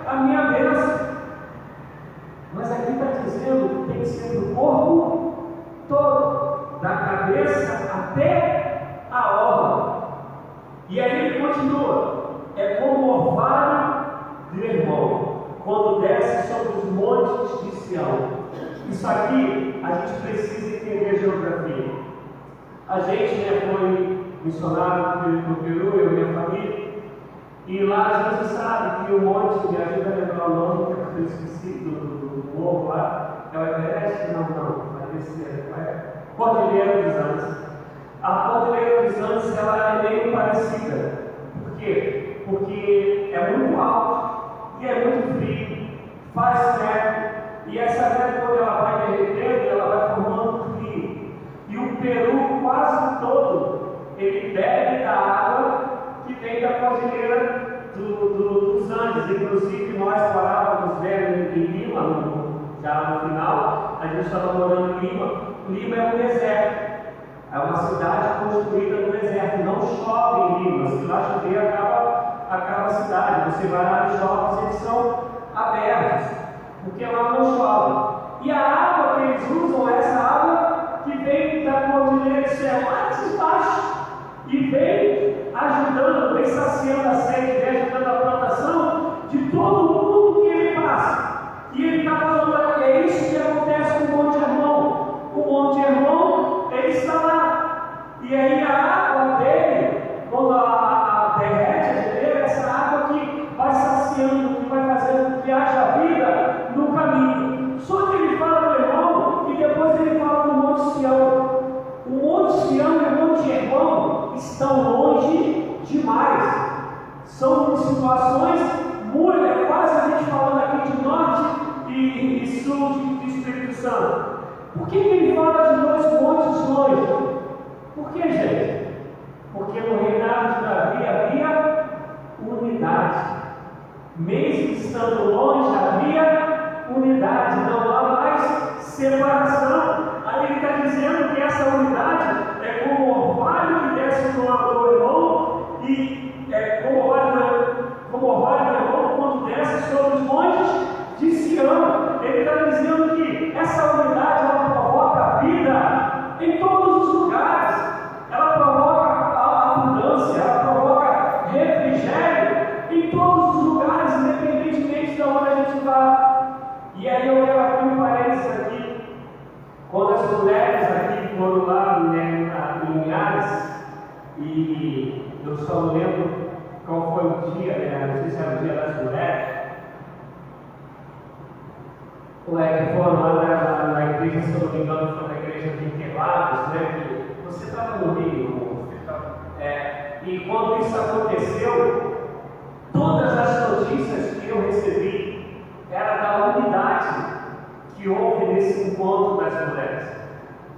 a minha bênção. Mas aqui está dizendo que tem que ser do corpo todo, da cabeça até a orla. E aí ele continua, é como o orvalho do irmão, quando desce sobre os montes de Sião. Isso aqui a gente precisa entender a geografia. A gente foi missionário no Peru, eu e minha família, e lá a gente sabe que o monte, me ajuda a lembrar o nome, que eu esqueci do morro lá, é o Everest? Não, vai descer, Cordilheira dos Andes. A Cordilheira dos Andes ela é meio parecida. Por quê? Porque é muito alto e é muito frio, faz neve, e essa neve, quando ela vai derretendo, ela vai formando frio. E o Peru quase todo ele bebe da água que vem da Cordilheira dos Andes. Inclusive nós parávamos em Lima, já no final, a gente estava morando em Lima. Lima é um deserto. É uma cidade construída no deserto, não chove em Lima. Se lá chover, acaba a cidade. Você vai lá nos shoppings, eles são abertos, porque lá não chove. E a água que eles usam é essa água que vem da Cordilheira de Céu, lá de baixo, e vem ajudando, vem saciando a sede, vem ajudando a plantação de todo mundo que ele passa. E ele está falando, é isso que acontece com o Monte Hermon. O Monte Hermon, ele está lá. E aí a água dele, quando a derrete a geleira, é essa água que vai saciando, que vai fazendo com que haja vida no caminho. Só que ele fala do Hermon e depois ele fala do Monte Sião. O Monte Sião e o Monte Hermon estão longe demais. São situações muito, quase a gente falando aqui de norte e sul de Espírito Santo. Por que ele fala de dois montes longe? Por que, gente? Porque no reinado de Davi havia unidade. Mesmo estando longe, havia unidade, não há mais separação. Aí ele está dizendo que essa unidade é como o orvalho que desce no irmão, e é como o orvalho do irmão quando desce sobre os montes de Sião. Ele está dizendo que essa unidade ela provoca vida em todos os lugares. Ela provoca a abundância, ela provoca refrigério em todos os lugares, independentemente de onde a gente vai. E aí eu quero abrir um parênteses aqui. Quando as mulheres aqui foram lá em Linhares, e eu só não lembro qual foi o dia, não sei se era o dia das mulheres, que foram lá na igreja, se eu não me engano, foi na igreja de Interlagos, que você estava no Rio, e quando isso aconteceu, todas as notícias que eu recebi era da unidade que houve nesse encontro das mulheres,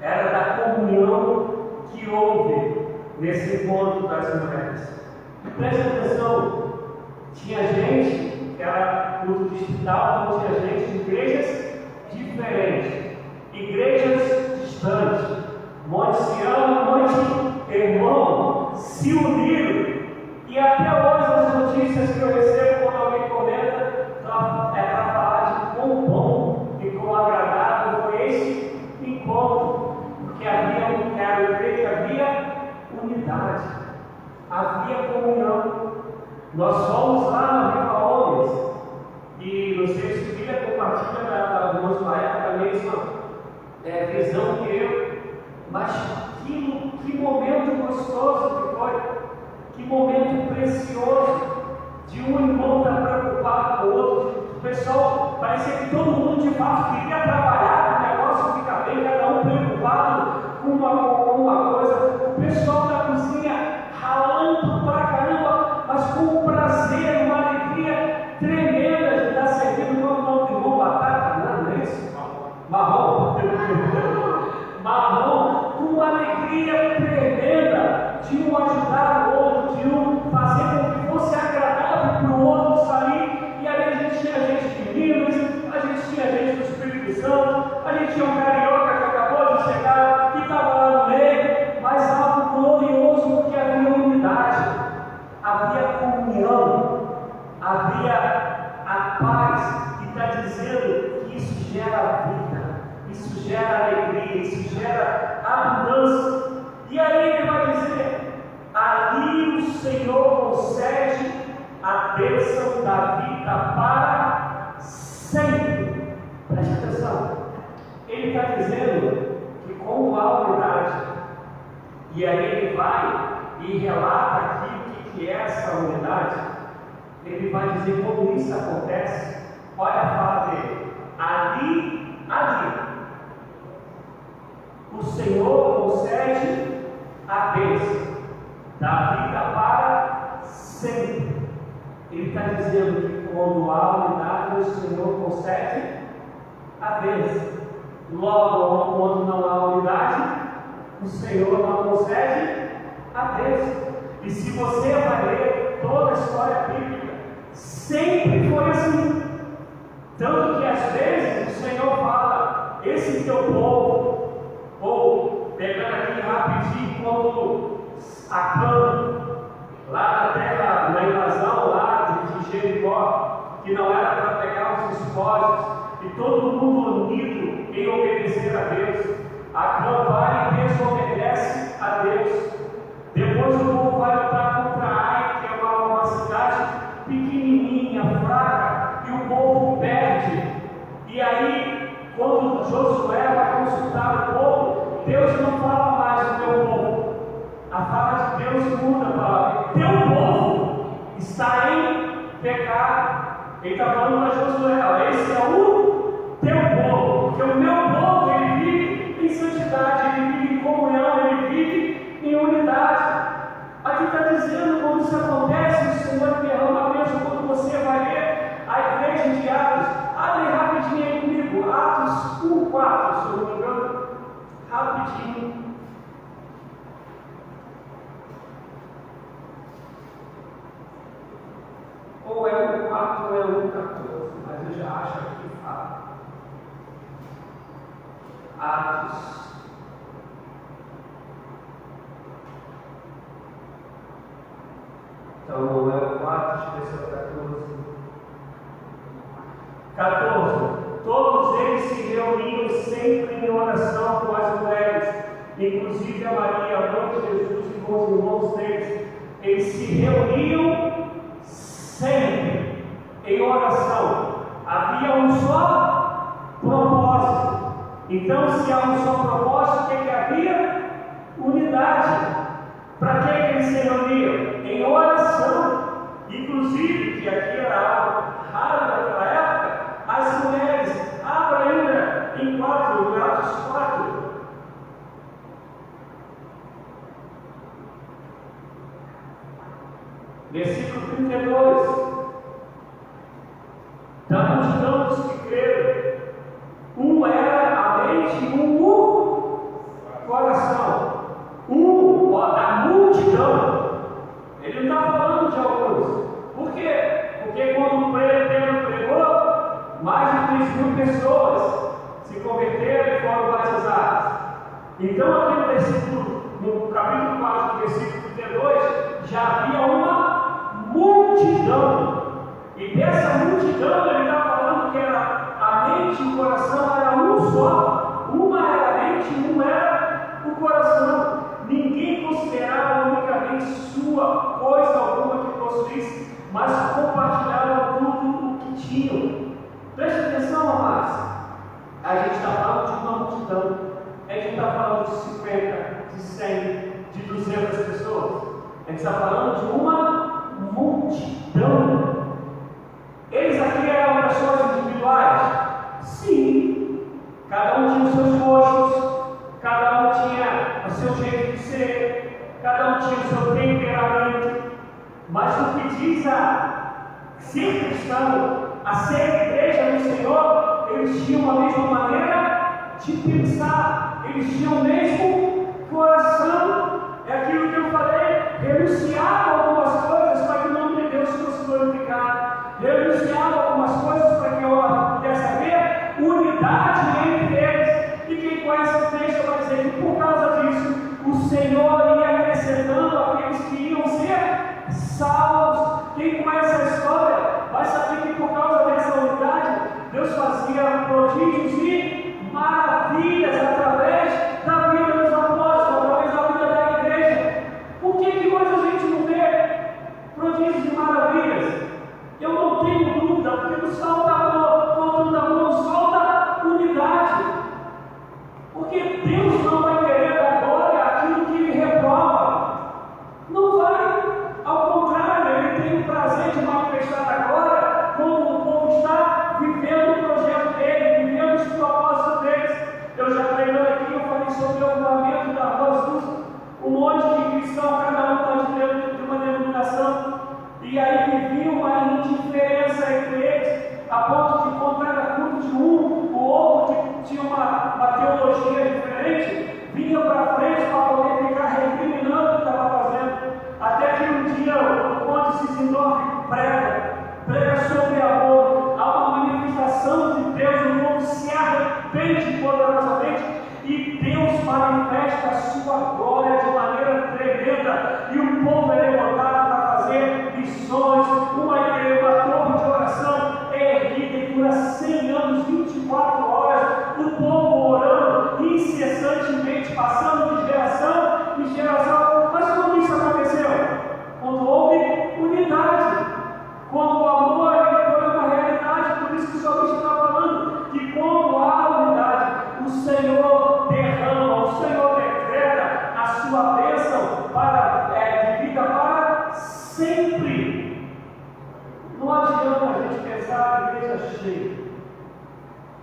era da comunhão que houve nesse encontro das mulheres. E preste atenção, tinha gente que era culto distrital, então tinha gente de igrejas diferentes, igrejas distantes. Monte Sião, Monte Hermon se uniram, e até hoje as notícias que eu recebo quando alguém comenta é para falar de quão bom e quão agradável foi esse encontro, porque havia unidade, havia comunhão. Nós fomos lá na Riva Homens, e não sei se Bíblia compartilha da nossa época a mesma visão que eu, mas que momento gostoso que foi, que momento precioso de um irmão estar preocupado com o outro. O pessoal Parecia que todo mundo de fato queria trabalhar para o negócio ficar bem, cada um preocupado com uma coisa. O pessoal da cozinha ralando pra caramba, mas com um prazer, uma alegria tremenda de estar servindo. Não pegou batata, não é isso? Marrom. Marrom, com uma alegria tremenda de um ajudar o outro, de um fazer com que fosse agradável para o outro sair. E ali a gente tinha gente de Minas, a gente tinha gente do Espírito Santo, a gente tinha um carioca que acabou de chegar, que estava lá no meio, mas algo glorioso, porque havia unidade, havia comunhão, havia a paz, e está dizendo que isso gera vida, isso gera alegria, isso gera abundância. E aí ele vai dizer: ali o Senhor concede a bênção da vida para sempre. Preste atenção, ele está dizendo que como há unidade, e aí ele vai e relata aqui o que é essa unidade, ele vai dizer como isso acontece. Olha a fala dele: ali, o Senhor concede a bênção da vida para sempre. Ele está dizendo que quando há unidade, o Senhor concede a bênção. Logo, quando não há unidade, o Senhor não concede a bênção. E se você vai ler toda a história bíblica, sempre foi assim. Tanto que às vezes o Senhor fala: esse teu povo, ou pegando aqui rapidinho, quando Acã, lá na terra, na invasão lá de Jericó, que não era para pegar os despojos, e todo mundo unido em obedecer a Deus, Acã vai e desobedece a Deus. Depois o povo vai lutar contra Ai, que é uma cidade pequenininha, fraca, e o povo perde. E aí, quando Josué vai consultar o povo, Deus não fala mais do teu povo. A fala de Deus muda, fala: teu povo está em pecado. Ele está falando para Josué: esse é o teu povo, porque o meu povo, ele vive em santidade, ele vive em comunhão, ele vive em unidade. Aqui está dizendo, quando isso acontece, o Senhor derrama a bênção. Quando você vai ler a igreja de Atos, abre rapidinho aí comigo, Atos 1:4, se eu não me engano, rapidinho. Ou é 1:4 ou é 1:14, mas eu já acho aqui que fala. Atos. Então não é o 4, deixa eu ver se é o 14. Todos eles se reuniam sempre em oração com as mulheres, inclusive a Maria, a mãe de Jesus, e com os irmãos deles. Eles se reuniam sempre em oração. Havia um só propósito. Então, se há um só propósito, o que havia? Unidade. Para que eles se reuniam? Em oração. Inclusive, que aqui era algo raro naquela época, as mulheres, abra ainda em Atos 4. Versículo 32. Da multidão dos que creram, um era a mente e um o coração. Da multidão. Ele não está falando de alguns. Por quê? Porque quando Pedro pregou, mais de 3.000 pessoas se converteram e foram batizadas. Então, aqui no versículo, no capítulo 4, versículo 32, já havia uma multidão. E dessa multidão ele está falando que era a mente e o coração era um só. Uma era a mente e um era o coração. Ninguém considerava unicamente sua coisa alguma que possuísse, mas compartilhavam tudo o que tinham. Preste atenção, amados. A gente está falando de uma multidão. A gente está falando de 50, de 100, de 200 pessoas. A gente está falando de uma multidão. Eles aqui eram pessoas individuais. tinha o seu temperamento. Mas o que diz a ser cristão, a ser igreja do Senhor, eles tinham a mesma maneira de pensar, eles tinham o mesmo coração. É aquilo que eu falei, renunciar a algumas coisas para que o nome de Deus fosse glorificado, renunciar a algumas coisas para que eu pudesse haver unidade entre eles. E quem conhece o texto vai dizer que por causa disso, o Senhor ia acrescentando aqueles que iam ser salvos. Quem conhece a história vai saber que por causa dessa unidade, Deus fazia prodígios e maravilhas através da vida dos apóstolos, através da vida da igreja. Por que hoje a gente não vê prodígios e maravilhas? Eu não tenho dúvida, porque nos falta amor, falta amor, nos falta unidade. Porque Deus não vai querer dar glória àquilo que Ele reprova. Não vai. Ao contrário, Ele tem o prazer de manifestar a glória quando o povo está vivendo o projeto dele, vivendo os propósitos deles. Eu já preguei aqui, eu falei sobre o avivamento da Rua Azul. Um monte de cristão, cada um está dentro de uma denominação. E aí vivia uma indiferença entre eles, a ponto de encontrar a culto de um, o outro que tinha uma teologia diferente, vinha para frente para poder ficar recriminando o que estava fazendo. Até que um dia o Conde Cisindorf prega sobre amor, há uma manifestação de Deus, o povo se arrepende poderosamente e Deus manifesta a sua glória de maneira tremenda e o povo é levantado para fazer missões, uma igreja, uma torre de oração erguida e dura 100 anos, 24 horas, o povo orando incessantemente, passando de geração em geração. Mas quando isso aconteceu? Quando houve unidade, quando o amor foi uma realidade. Por isso que o salmista está falando que quando há unidade, o Senhor derrama, o Senhor decreta a sua bênção de vida para sempre. Não adianta a gente pensar a igreja cheia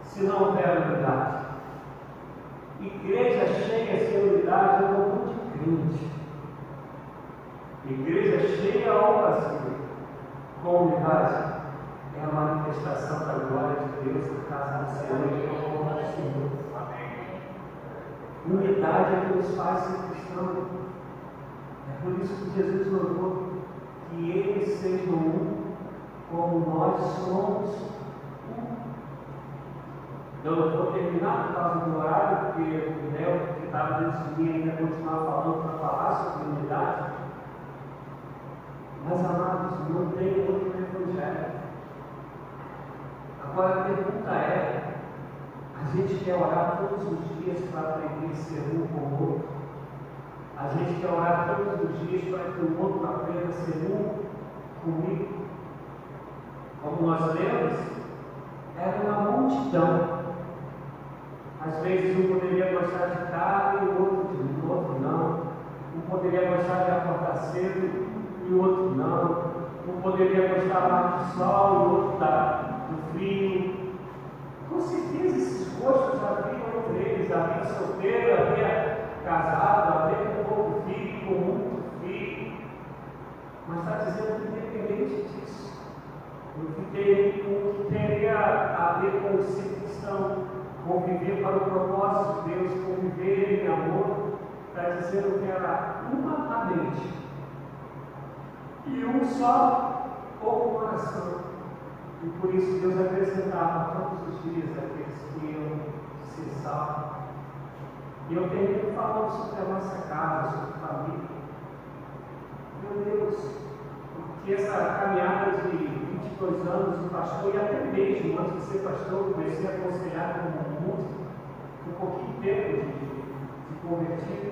se não houver unidade. Igreja cheia sem unidade é um pouco de crente. Igreja cheia ou vazia, com unidade, é a manifestação da glória de Deus na casa do Senhor e no povo do Senhor. Unidade é que nos faz ser cristãos. É por isso que Jesus mandou que eles sejam um, como nós somos um. Eu não vou terminar por causa do horário, porque o Léo, que estava dentro de mim, ainda continuava falando para falar sobre unidade. Mas, amados, não tem outro evangelho. Agora a pergunta é: a gente quer orar todos os dias para aprender a ser um com o outro? A gente quer orar todos os dias para que o outro aprenda a ser um comigo? Como nós lemos, era uma multidão. Às vezes um poderia gostar de carne e o outro não. Um poderia gostar de acordar cedo e o outro não. Um poderia gostar mais do sol e o outro do frio. Com certeza esses gostos haviam entre eles. Havia solteiro, havia casado, havia com pouco filho, com muito filho. Mas está dizendo que independente disso, o que teria a ver com o ser cristão, conviver para o propósito de Deus, conviver em amor, está dizendo que era uma mente e um só o coração. E por isso Deus acrescentava todos os dias aqueles que iam ser salvos. E eu tenho falado sobre a nossa casa, sobre família. Meu Deus, porque essa caminhada de 22 anos de pastor, e até mesmo antes de ser pastor, eu comecei a aconselhar como músico, um pouquinho de tempo de convertido.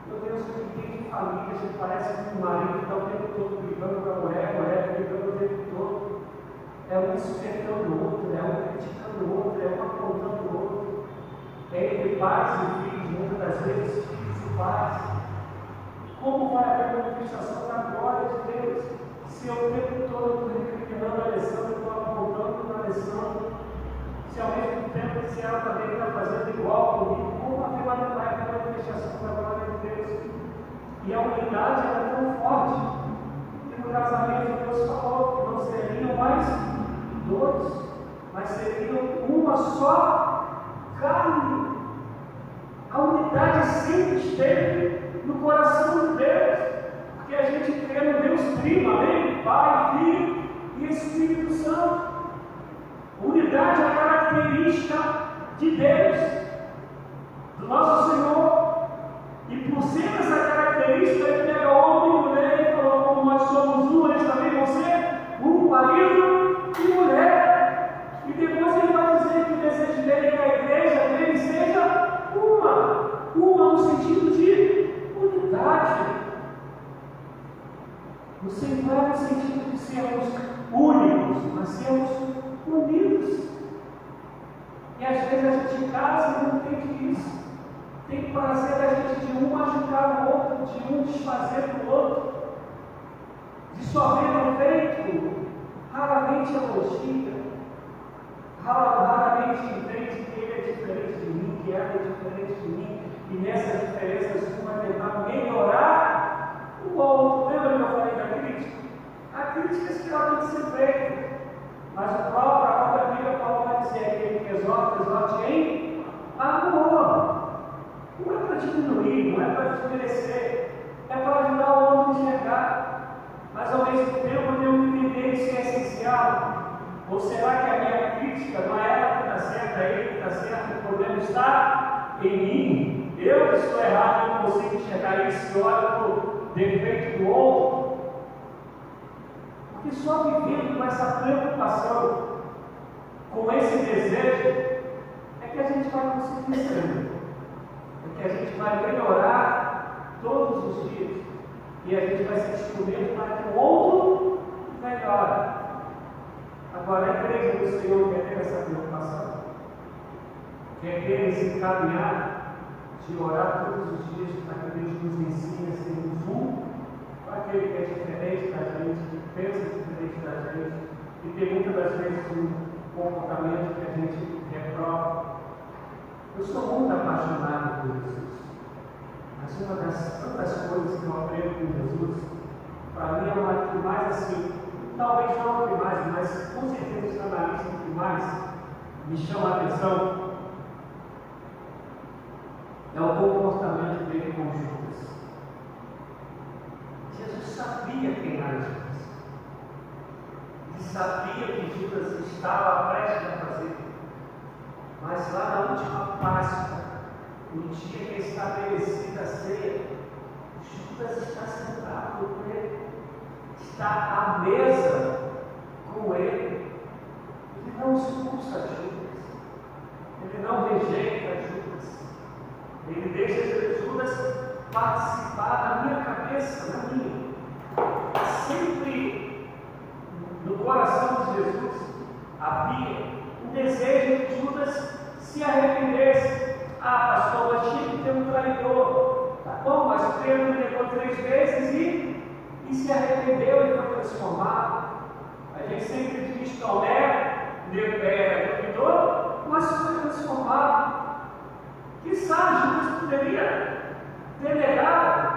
Meu Deus, eu fiquei em família, a gente parece que o marido está o tempo todo brigando com a mulher brigando o tempo todo. É um espetando o outro, é um criticando o outro, é um apontando o outro. É entre pais e filhos, muitas das vezes filhos e pais. Como vai haver a manifestação da glória de Deus se eu o tempo todo estou recriminando a lição, estou apontando na lição? Se ao mesmo tempo se ela também está fazendo igual comigo, como vai haver a manifestação da glória de Deus? E a unidade era tão forte que no casamento Deus falou que não seriam mais dois, mas seriam uma só carne. A unidade sempre esteve no coração de Deus, porque a gente crê no Deus Trino, amém? Pai, Filho e Espírito Santo. Unidade é a característica de Deus, do nosso Senhor. E por ser essa característica, ele pega homem e mulher e falou: como nós somos um, eles também vão ser um, marido e mulher. E depois ele vai dizer que o desejo dele é que a igreja dele seja uma no sentido de unidade. No sentido de sermos únicos, mas sermos unidos. E às vezes a gente casa e não entende isso. Tem prazer da gente de um machucar o outro, de um desfazer do outro, de só ver defeito, raramente elogia, raramente entende que ele é diferente de mim, que ela é diferente de mim, e nessas diferenças um vai tentar melhorar o outro. Lembra que eu falei da crítica? A crítica é ela tem que ser feita, mas a própria Bíblia Paulo vai dizer: aquele que exorte em amor. Não é para diminuir, não é para desmerecer, é para ajudar o outro a enxergar. Mas ao mesmo tempo eu tenho que entender se é essencial. Ou será que a minha crítica não é ela que está certa, é ele que está certo, o problema está em mim? Eu que estou errado, eu não consigo enxergar isso, eu olho para o defeito do outro. Porque só vivendo com essa preocupação, com esse desejo, é que a gente vai conseguir ser. Que a gente vai melhorar todos os dias e a gente vai ser instrumento para que o outro melhore. Agora, a igreja do Senhor quer ter essa preocupação, quer ter esse caminhar de orar todos os dias para que Deus nos ensine a sermos um, para aquele que é diferente da gente, que pensa diferente da gente e tem muitas das vezes um comportamento que a gente reprova. Eu sou muito apaixonado por Jesus, mas uma das tantas coisas que eu aprendo com Jesus, para mim é uma que mais assim, talvez não a que mais, mas com certeza está na lista que mais me chama a atenção, é o comportamento dele com Judas. Jesus sabia quem era Judas, ele sabia que Judas estava prestes a fazer. Mas lá na última Páscoa, no dia que é estabelecida a ceia, Judas está sentado com ele, está à mesa com ele. Ele não expulsa Judas, ele não rejeita Judas, ele deixa Judas participar da minha cabeça, na minha. Sempre no coração de Jesus havia o desejo de Judas se arrependesse. Ah, pastor, mas tinha que ter um traidor. Tá bom, mas Pedro negou 3 vezes e se arrependeu e foi transformado. A gente sempre diz Tomé, duvidou, mas foi transformado. Quizá Judas poderia ter negado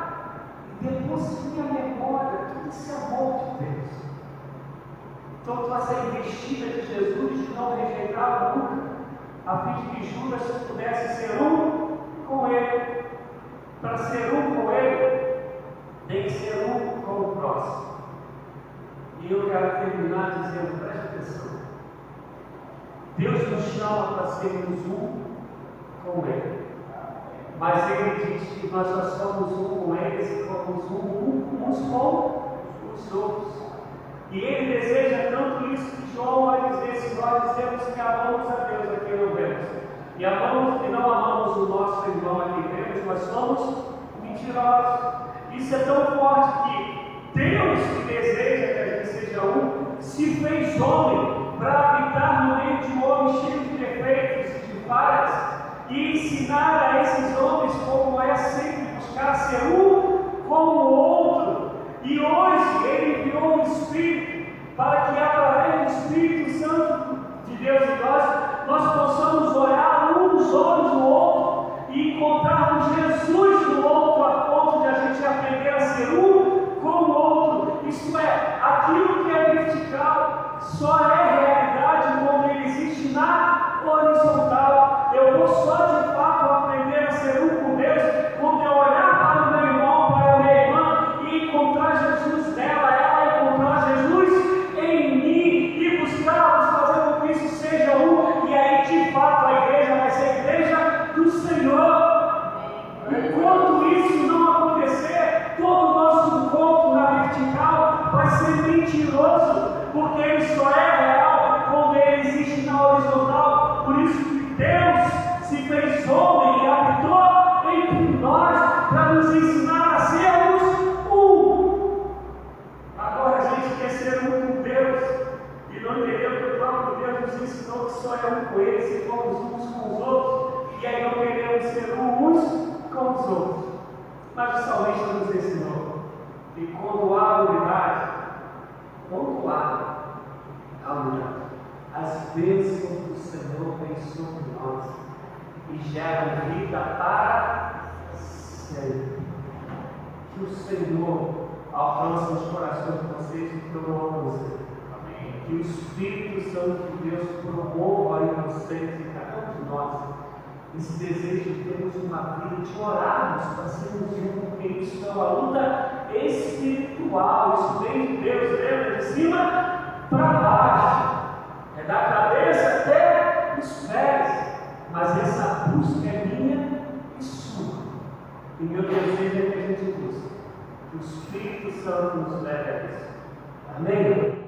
e depois vinha a memória todo esse amor de Deus. Então, essa investida de Jesus de não rejeitar nunca, a fim de que Judas pudesse ser um com ele. Para ser um com ele, tem que ser um com o próximo. E eu quero terminar dizendo: preste atenção. Deus nos chama para sermos um com ele. Mas ele diz que nós só somos um com eles e somos uns com os outros. E ele deseja tanto isso que João vai dizer: se nós dizemos que amamos a Deus a quem não vemos, e amamos e não amamos o nosso irmão a quem vemos, nós somos mentirosos. Isso é tão forte que Deus, que deseja que a gente seja um, se fez homem para habitar no meio de um homem cheio de defeitos e de falhas, e ensinar a esses homens como é sempre buscar ser um com o outro. E hoje ele enviou o Espírito para que através do Espírito Santo de Deus em nós possamos olhar um nos olhos do outro e encontrarmos Jesus no outro, a ponto de a gente aprender é um com Ele, se formos uns com os outros, e aí não queremos ser uns com os outros. Mas o salmista nos ensinou que quando há unidade, as bênçãos do Senhor vêm sobre nós e geram vida para sempre. Que o Senhor alcance os corações de vocês e promova você. Amém. Que o Espírito Santo de Deus promova em vocês, em cada um de nós, esse desejo de termos uma vida, de orarmos para sermos um, porque isso é uma luta espiritual, isso vem de Deus, vem de cima para baixo, é da cabeça até os pés, mas essa busca é minha e sua, e meu desejo é que a gente busque, que o Espírito Santo nos leve a isso. Amém?